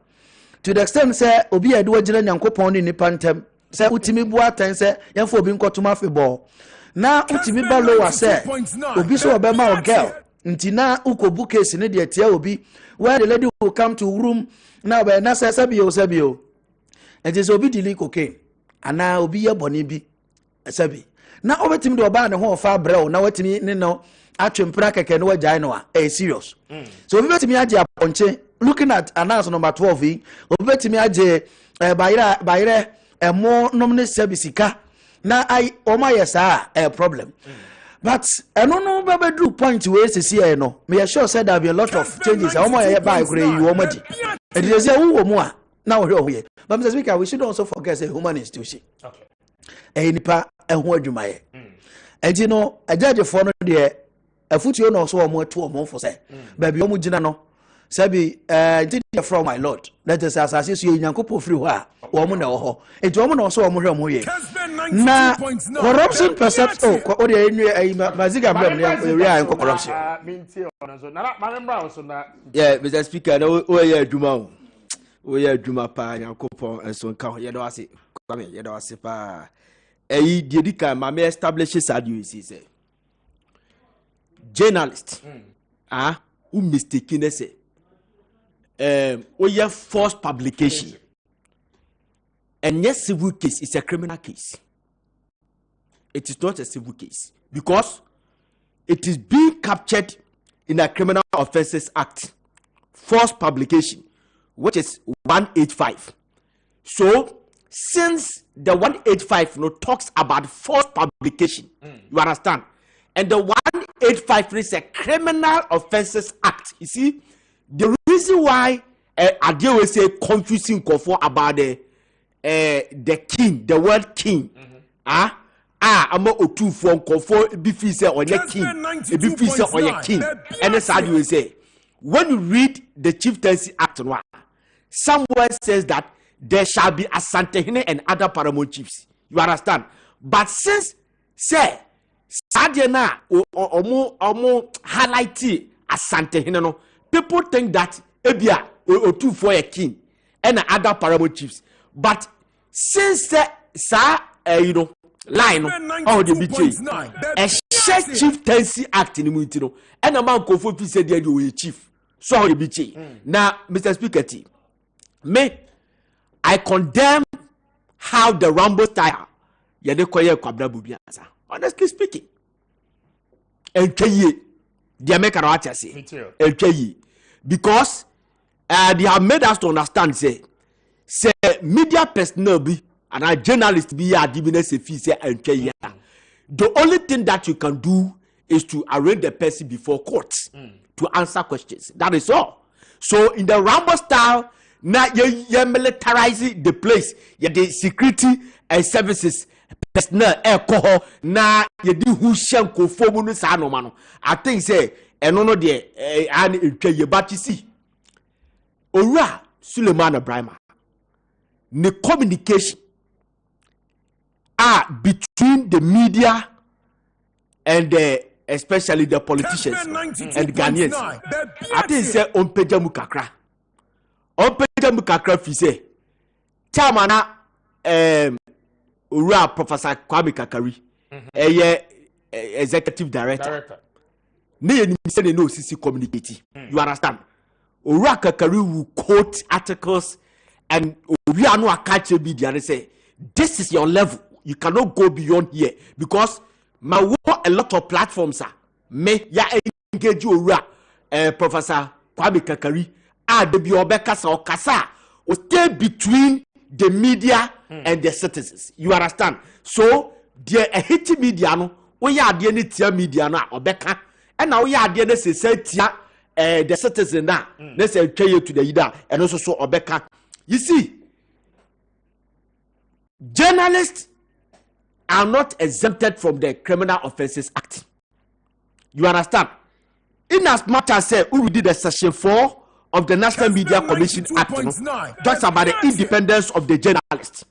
to the extent say obi ade wagina nyankopon ni nipa ntem say utimi bua tan say yemfo obi nkotuma feball na utimi ba lower say obi so obema o girl nti na ukobu case ne de tia obi where the lady will come to room na be na say sabio and is obi dili cocaine ana obi ye boni bi sabi na obetimi de oba ne ho fa brel na watimi ne no atwempra keke no wagyae no a serious so obi betimi age aponche looking at announce number 12 obi betimi age bayire emo nomne serviceka na I oma yesa a problem but no bebedu point we see no me sure said there be a lot of changes oma ye buy kure you omadi e dey say wo mu a na wo hwe but Mr. Speaker we should also forget say human institution okay nipa ehun adwumaye enti no ajaje for no de afutuo no so omo atu omo fo say baby omo gina no sabi did from my lord let us asase so yankopo free ho a omo na wo ho enti omo na so omo hwe omo ye na corruption percept o de enu maziga mbem ne area en corruption minti ono so na remember so na yeah Mr. Speaker no o ye adwuma o ye adwuma pa yankopo enso nka ho ye do ase kwame ye do ase pa eyi dedika ma me establish sadio say journalist who mistaken say we have false publication and yes civil case is a criminal case. It is not a civil case because it is being captured in a Criminal Offences Act false publication which is 185. So since the 185 talks about false publication, you understand, and the 185 is a Criminal Offences Act. You see, the reason why I deal with say confusing about the king, the word king. I'm a two for before say on your king, before say on your king, and that's how you say. When you read the Chieftaincy Act, somewhere says that there shall be Asantehene and other paramount chiefs. You understand? But since say Sadiana omo highlight Asantehene no, people think that Ebia or two for a king and other paramount chiefs. But since line on the BJ, a shared Chieftaincy Act in the Mutino, and a man go for said you a chief. So the BJ. Now, Mr. Speaker, I condemn how the Rambo style Yadekoye Kwabra Bubianza. Honestly speaking, LKE, the American artists say, LKE, because they have made us to understand, say media personnel be and a journalist be a divinity fee say LKE. The only thing that you can do is to arrange the person before court to answer questions. That is all. So in the Rambo style, now you militarize the place, you the security and services personnel alcohol na you do who shanko formunu sa no mano. I think say no there and but you see Ora Suleiman Ibrahim the communication between the media and especially the politicians and Ghanaians. I think say on pejamu kakra. On pejamu kakra fi say chamana Ura Professor Kwame Kakari, executive director. Ne say no CC communicate. You understand? Ura Kakari will quote articles and we are no catch media and say this is your level. You cannot go beyond here because my work a lot of platforms are me ya engage Ura Professor Kwame Kakari the bi obekasa okasa o stay between the media and the citizens. You understand? So the hit media no we ya de ne tia media no obeka and now we ya de ne say tia the citizen na na say twaye to the leader and also so obeka. You see, journalists are not exempted from the Criminal Offences Act. You understand? In as much as we did the section 4 of the National Media Commission Act, talks about the independence of the journalist.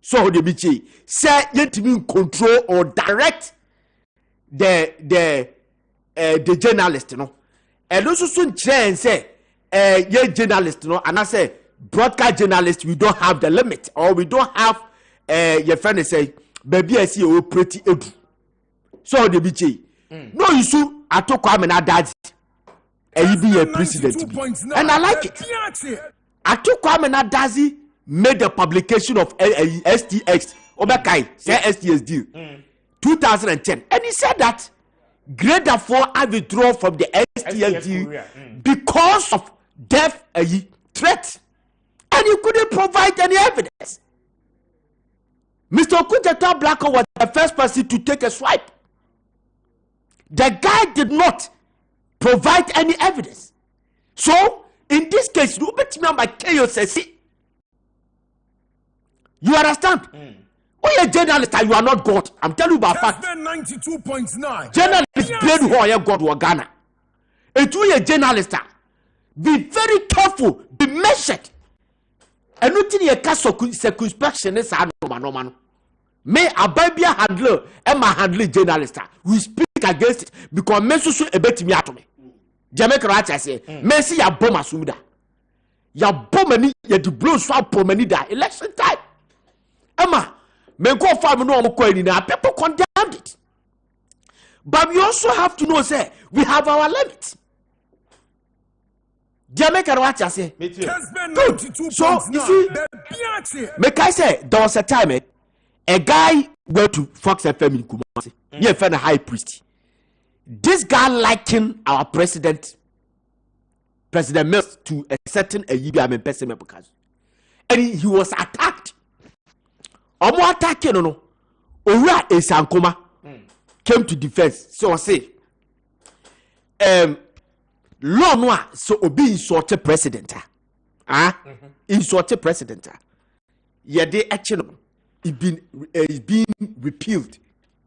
So the BJ say yet to control or direct the journalist, you know. And also soon say ye journalist, you know, and I say broadcast journalist, we don't have the limit, or we don't have your friend say baby I see you pretty edu. So the BJ no issue at Kwame Appiah and he be a president, and I like it. I took Kwame Appiah made the publication of STX Obekai say STX deal 2010, and he said that grade 4 I withdraw from the STX deal because of death threat, and you couldn't provide any evidence. Mr. Okunjeta Blacko was the first person to take a swipe. The guy did not provide any evidence. So in this case, you understand? Oh, a journalist, you are not God. I'm telling you about fact. 92.9. Journalist, blame who are God or Ghana. And to a journalist, be very careful, be measured. And nothing a case of circumspection is no man. May a baby handler and my handling journalist. We speak against it because men so a bet me at me. Jamaica right I say, Messi ya bomb asumida. Ya bomb ya the blow swap promenida election time. Emma, men go farm no more now. People condemned it. But we also have to know, say, we have our limits. Jamaica right I say. Good. So you see, make I say there was a time a guy went to Fox FM in Kumasi. He found a high priest. This guy likened our President Mills, to a certain Libyan person, and he was attacked. Omo attacking no. Ora Esankoma came to defense. So I say, law noir so obi insulted president. Insulted president. Yeah, they actually it's been repealed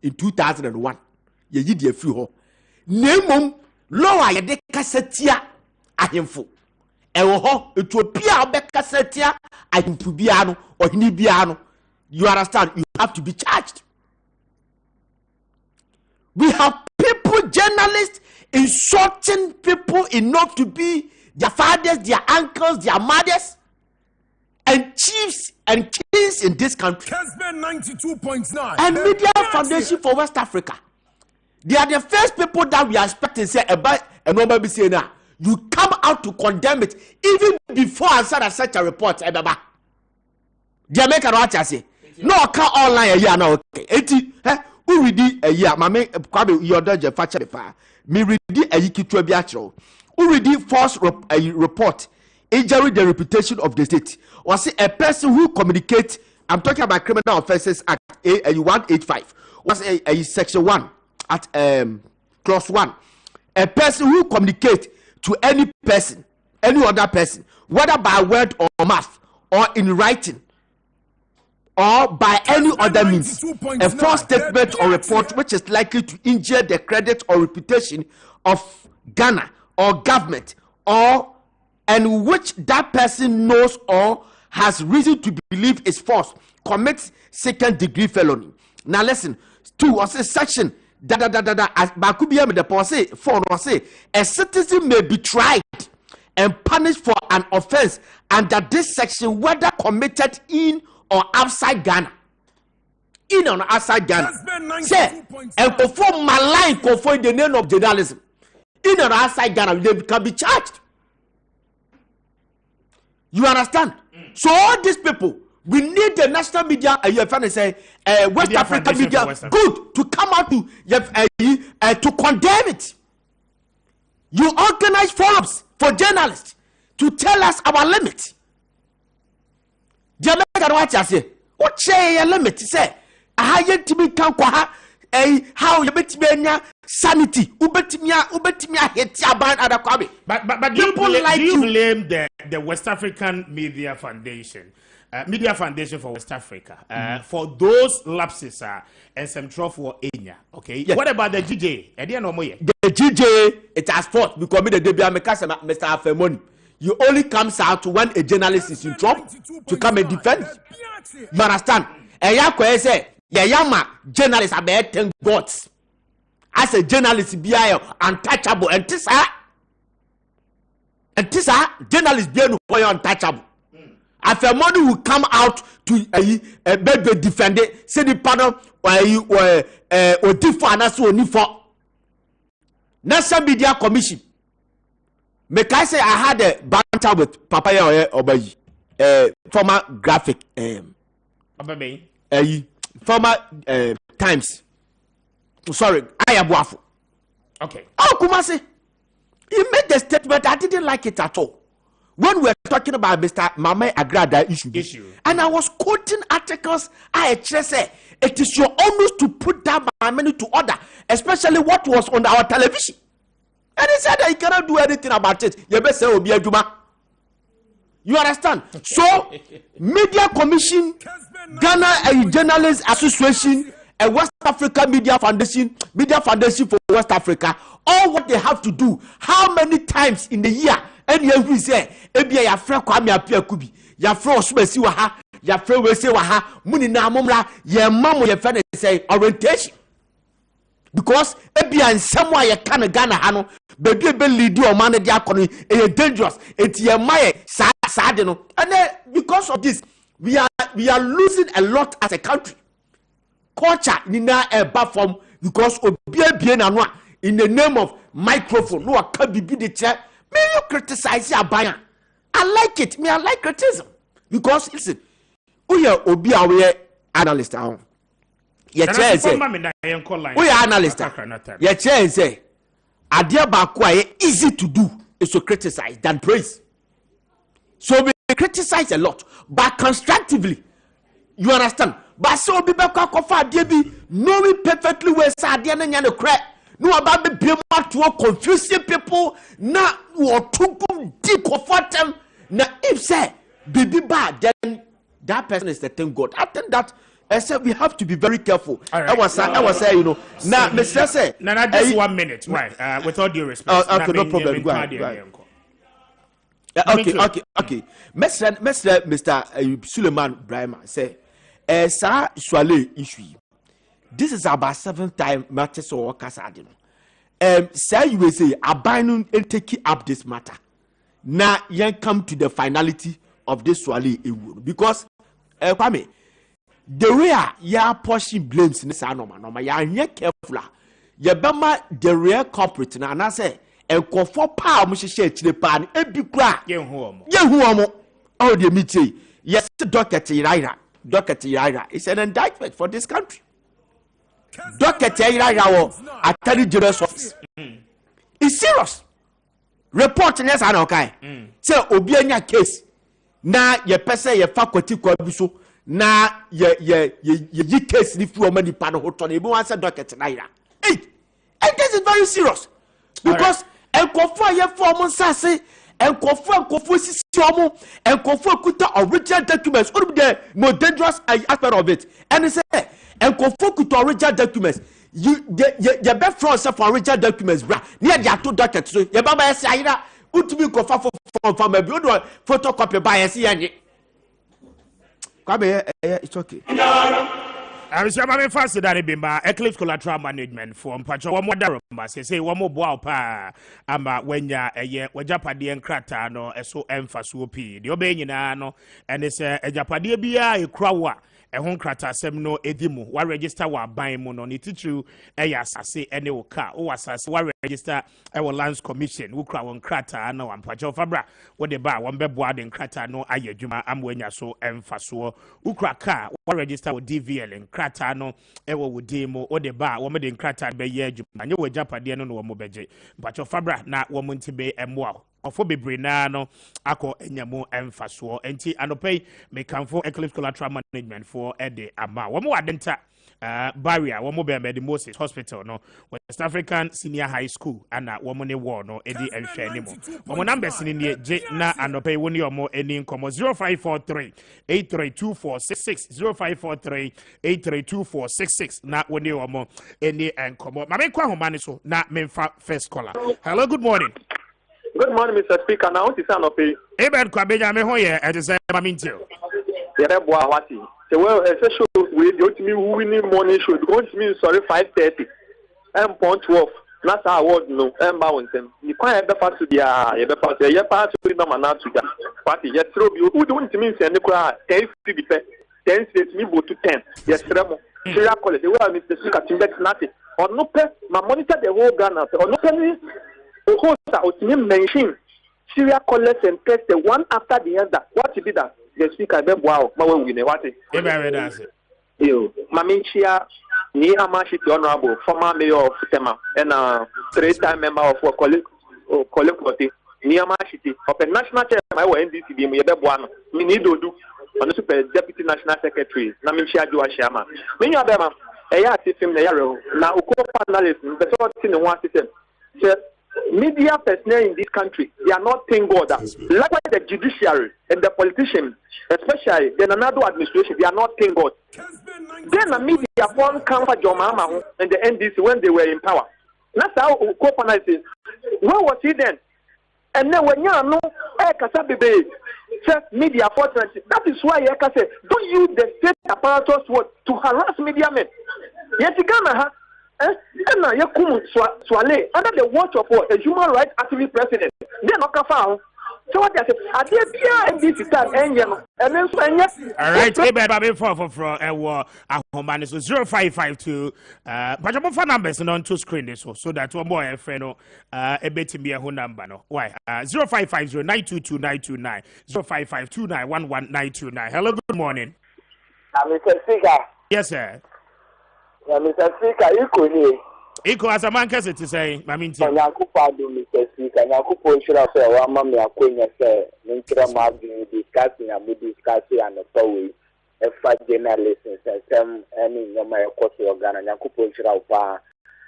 in 2001. Ye yidi afi ho. Nemom law ya de kasetia ahemfo. Ewo ho Ethiopia obe kasetia ahemfo bia no ohini bia no. You understand? You have to be charged. We have people, journalists, insulting people enough to be their fathers, their uncles, their mothers, and chiefs and kings in this country. Kessben 92.9. And Media Foundation for West Africa. They are the first people that we are expecting to say about and nobody say now. You come out to condemn it even before I said such a report. Jamaica what I say. No, I can't online a year now. Okay, 80. Who read a year? My man, Kwame, your dodge factory fire. Me read a yiki to a biatro. Who read false report injuring the reputation of the state. Was it a person who communicates? I'm talking about Criminal Offences Act 185. Was a section 1 at clause 1. A person who communicates to any person, any other person, whether by word or mouth or in writing, or by any other means, a false statement or report which is likely to injure the credit or reputation of Ghana or government, or and which that person knows or has reason to believe is false, commits second-degree felony. Now listen, 2 or say section as Bakubia the policy 4 or say a citizen may be tried and punished for an offense under this section whether committed in or outside Ghana. In or outside Ghana. Say, and perform malign conform the name of journalism. In or outside Ghana, they can be charged. You understand? So all these people, we need the national media, say, West African media, good, to come out to condemn it. You organize forums for journalists to tell us our limits. Jamaica what I say. What say a limit? Say, I had to be how you bet me sanity, ubetimia hit about other Kwame. But do you blame the West African Media Foundation? Media Foundation for West Africa for those lapses and some trouble for Enya. Okay. Yeah. What about the GJ? The GJ it has fought because me the debut Mr. Afemoni. You only comes out when a journalist is in trouble to come and defend. You understand? And ya say yama journalists are better than gods. As a journalist be untouchable and tisa journalists be untouchable. Afemoni will come out to be defended. Say the panel or different as only for National Media Commission. Make I say I had a banter with Papaya Obayi, former graphic, former Times. Sorry, I am waffle. Okay. Oh, Kumasi, he made the statement. I didn't like it at all. When we were talking about Mr. Mame Agrada issue, and I was quoting articles, I just say it is your honor to put that money to order, especially what was on our television. And he said that he cannot do anything about it. You better say Obi Aduma. You understand? So, Media Commission, Ghana Journalists Association, and West Africa Media Foundation for West Africa, all what they have to do, how many times in the year, and you say, Ebia ya friend Kwame Appiah Kubi, ya friend Osumesi waha, ya friend Wese waha, muni na mumla, ya mamu ya friend say orientation. Because Ebia and somewhere ya can Ghana hano, baby be lead you man de akoni, e dangerous, it ye maye sad no. And then because of this, we are losing a lot as a country. Culture nina a platform because obia na in the name of microphone no can be the chair. May you criticize your buyer? I like it. I like criticism because listen, we are obi aware analyst ahun. Ye chair say, we are analyst. Ye chair say, adia ba kwa easy to do is to criticize than praise. So we criticize a lot, but constructively. You understand? But so be back kofa adia bi knowing perfectly where sa adia na nya no crack. No about the people to confusing people na or to deep comfort them. Now if say baby bad, then that person is the thing God. I think that I said we have to be very careful. Right. I was saying, you know. Now, Mr. Say, now just 1 minute, right? With all due respect. Okay, no problem. Go ahead. Okay. Mr. Suleiman Brahma say, sir, Swale issue. This is about 7th time matters or Casadino. Say you will say, abandon and take up this matter. Now, you come to the finality of this Swale because, Kwame, the way you are pushing blames in this anoma, you are careful. You bema the real culprit, and I say, and call for power, Mr. Shea, the pan, and be crack. Yehuamo, oh, the meeting. Yes, Dr. Tiraira. It's an indictment for this country. Dr. Tiraira, Attorney General's office. It's serious. Report yes, I okay. Say, Obianya case. Na ye pese ye faculty kwa biso. Na ye case ni fu omani pano hoton. Ebu answer Dr. Tiraira. Hey, and this is very serious. Because enkofu ye form sase. Enkofu sisi omo. Enkofu kuta original documents. What be the more dangerous aspect of it? And he say, enkofu kuta original documents. You best fraud for original documents, bra. Near the 2 documents. So your baba say ira utumi kofa from a bureau photocopy by a CNA. It's okay. I was very fast that bimba Eclipse Collateral Management for Pacho one more darumba say one more bow pa ama when ya a year when Japadi and Krata no so emphasis the obeying no and it's a Japadi bia a crowa. A home crata semno edimu wa register wa ban mu no ni titru eya asase ene wo ka o asase wa register e wo lands commission wo kra won crata na wa mpacho fabra wo de ba won beboa de crata no ayadwuma amwanya so emfaso wo kra ka wa register wo DVL en crata no e wo demo wo de ba wo me de crata be ye adwuma nye wo japade no no wo mo beje mpacho fabra na wo mo ntibe emmoa ofo bebre na no akọ enyamu emfaso enti anopay mekanfo Eclipse Collateral Management for ede ama wo mo adenta barrier wo mo be the Moses Hospital no West African Senior High School ana wo mo ne wo no edi enhwe ni mo mo numbers ni ne je na anopay woni omo eni nkomo 0543 832466 0543 832466 na woni omo eni enkomo ma me kwa homa ni so na memfa first caller. Hello, good morning. Good morning, Mr. Speaker. Now, what is on pay? Eben Kwabeja me hoye at the Mamintio. Yeah, boy, what is? So, well, a show with you to me who winning morning show. Going to me, sorry, 5:30. Point 12. That's our word, no. Bound them. You can't have the fast to be the fast. You're part of the man to that party. Yes, throw you. Who don't mean send the crowd 10 to be 10 states, me go to 10. Yes, Remo. Syria College. The way Mr. Speaker, Timbex nothing. Or no pay, my monitor the whole Ghana. Or no penny. Host out mention Syria College and test the one after the other. What you did that? The speaker, wow, my winner, what is it? You, Maminchia, Ni Amashi, honorable, former mayor of Tema, and 3-time member of College Party, Ni Amashi, of a national chair, my NDC, we have one, we need to do on the super deputy national secretary, Naminchia Joashama. Many of them, a yard system, the arrow, now, analysts, the sort of thing in one system. Media personnel in this country, they are not thank God. Likewise, the judiciary and the politicians, especially the Nanado administration, they are not thank God. Then the media form come for John Mahama and the NDC when they were in power. That's how Kopana says. Where was he then? And then when you know, media fortunately, that is why I say, don't use the state apparatus to harass media men. Yes, you can. Under the watch of a human rights activist president, they're not found. So what I say, I did this time, and then all right, baby, for a home man is 0552. But your phone numbers on two screen so that one boy a friend a bit to be a whole number. No, why 0550 922 929 0552 911 929. Hello, good morning. Mr. Speaker. Yes, sir. Mr. Speaker, Iko as a man can say, Maminti. Mr. Speaker, Nakupo should have said, one mammy, a queen, say, Mintra Martin discussing and we discussing and the poet, a fight journalists and some any my course organ and Nakupo should have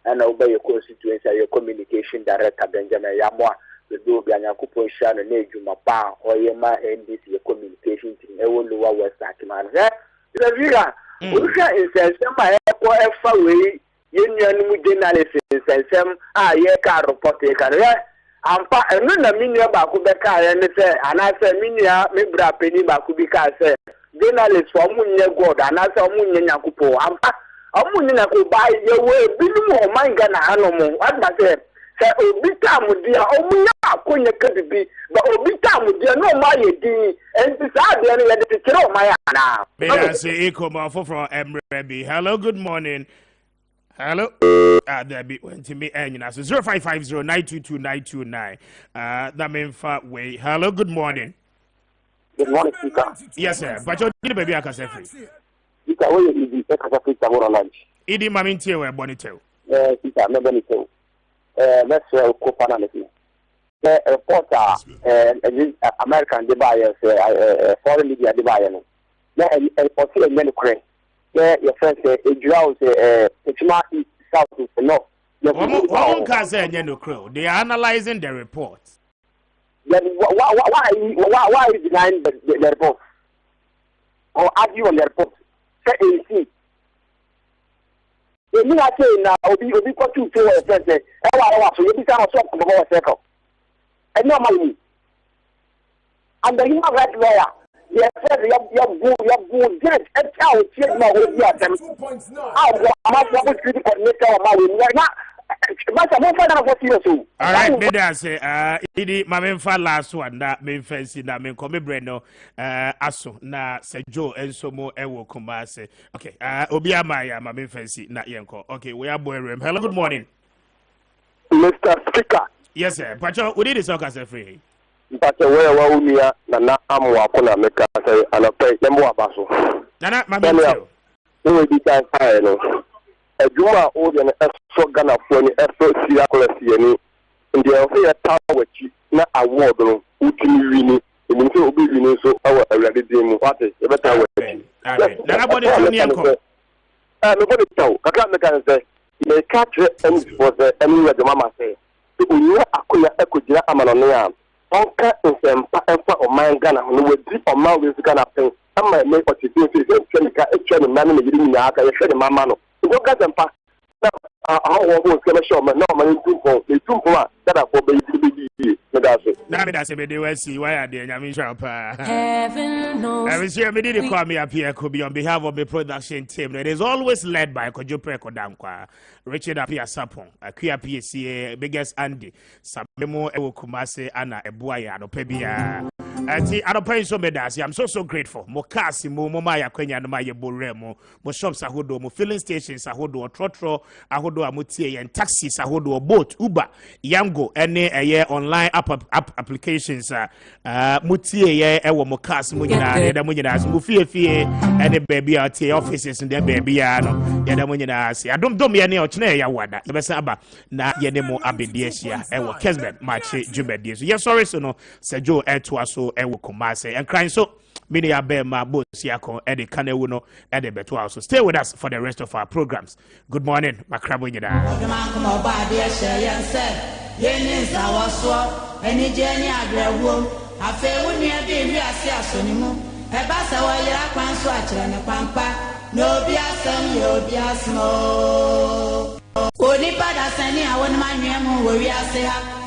and obey your constituency, your communication director, Benjamin Yamwa, the do be an Nakupo Shan and Nejuma Ba or Yema and this your communication team, Ewa West Akiman. The Riga. Usha is my echo way, union journalists and some ye car reporter career. And no minia Bakubeka and say, and I say, Minia, Mibra Penny Bakubika say, journalists for Munya God, and I say, Munya Kupo. I'm Munya buy your way, Bilu, my Gana Hanomo. What does it? Say, Obita Mudia, Omuya, Kunya could be, but Obita Mudia, no my D, and beside the other picture of my Anna. May I say, Eco Mafo from Emrebi. Hello, good morning. Hello. There be went to me and 0550 922 929. That means far way. Hello, good morning. Good morning, Speaker. Yes, sir. But you didn't baby, I can say free. Speaker, where is the Executive Tower lunch? Idi Maminti, where Bonito. Speaker, no Bonito. Let's co-panelist. The reporter, American device, foreign media device. For a many cranes. Your friend said, a drought, it's not south to the north. One can say, they are analyzing the report. Then why are you denying the report? Or argue on the report? Say AC. You mean I say now, Obi got to your friend say, oh, so you become a shop of our circle. And no money. And the human rights lawyer. Yes, you're good. It's how it's my way. Yes, I'm critical nature of my way. All right, me there say, Idi, my main fa last one that main fancy that main come breno, aso na se Joe and so more ewo kumase. Okay, Obia Maya, my main fancy na yenko. Okay, we are boy room. Hello, good morning, Mr. Speaker. Yes, sir. Pacho, we did this talk as a free. But where Wawumia, Nana Amwa Kuna Meka say, and a pay Lemua Basso. Nana, my man, who will be time. A Juma old and a so Ghana for any effort, Siacolasi, in the Alfea Tower, which na award no utimi wini eni so obi wini so awa awurade din mu wate e beta wa na body to ni enko no body to kaka me kan say me catch any for the any where the mama say so onye akoya ekojira amano ya onka nsempa enfa oman Ghana no wadi oman we Ghana pen ama me otidin fi nika etwa ni mama na yiri ni aka ye hwe ni mama no go ga nsempa how was going to show me no man tumpo that for baby that's a bit why are they heaven knows I wish me did Kwame Appiah Kubi on behalf of the production team. It is always led by Kojope Kodankwa, Richard Appiah Sapon, Appiah PSA, biggest Andy, Sabemo Ewo Kumase, Anna Ebuaya, no Pebia. I'm so grateful. Mo kasi mo maya kwenya no maye boremo, mo shops ahodo, mo filling stations ahodo, trotro ahodo amutie and taxis ahodo, boat, Uber, Yango, any online app applications mutie ye ewo mo kasi mo nyina da mo nyina as mo fie any baby out offices and their baby no ya da mo nyina as adom ye ne ochne ya wada ye besa aba na ye ne mo abediesia ewo Kessben Maakye jubedie so yes sorry so no Sergio eto aso ewo Kumase and crying so many abe ma boss yako ede kanewu no ede beto also stay with us for the rest of our programs. Good morning makrabo nyida Yeni sawaso eni jeni agrewo afe wonu e bi wi ase asonimu e ba se wo yira kwanso akire ne kwampa no bi asem yo bi asmo oni pada sani awon manwemu wo wi ase ha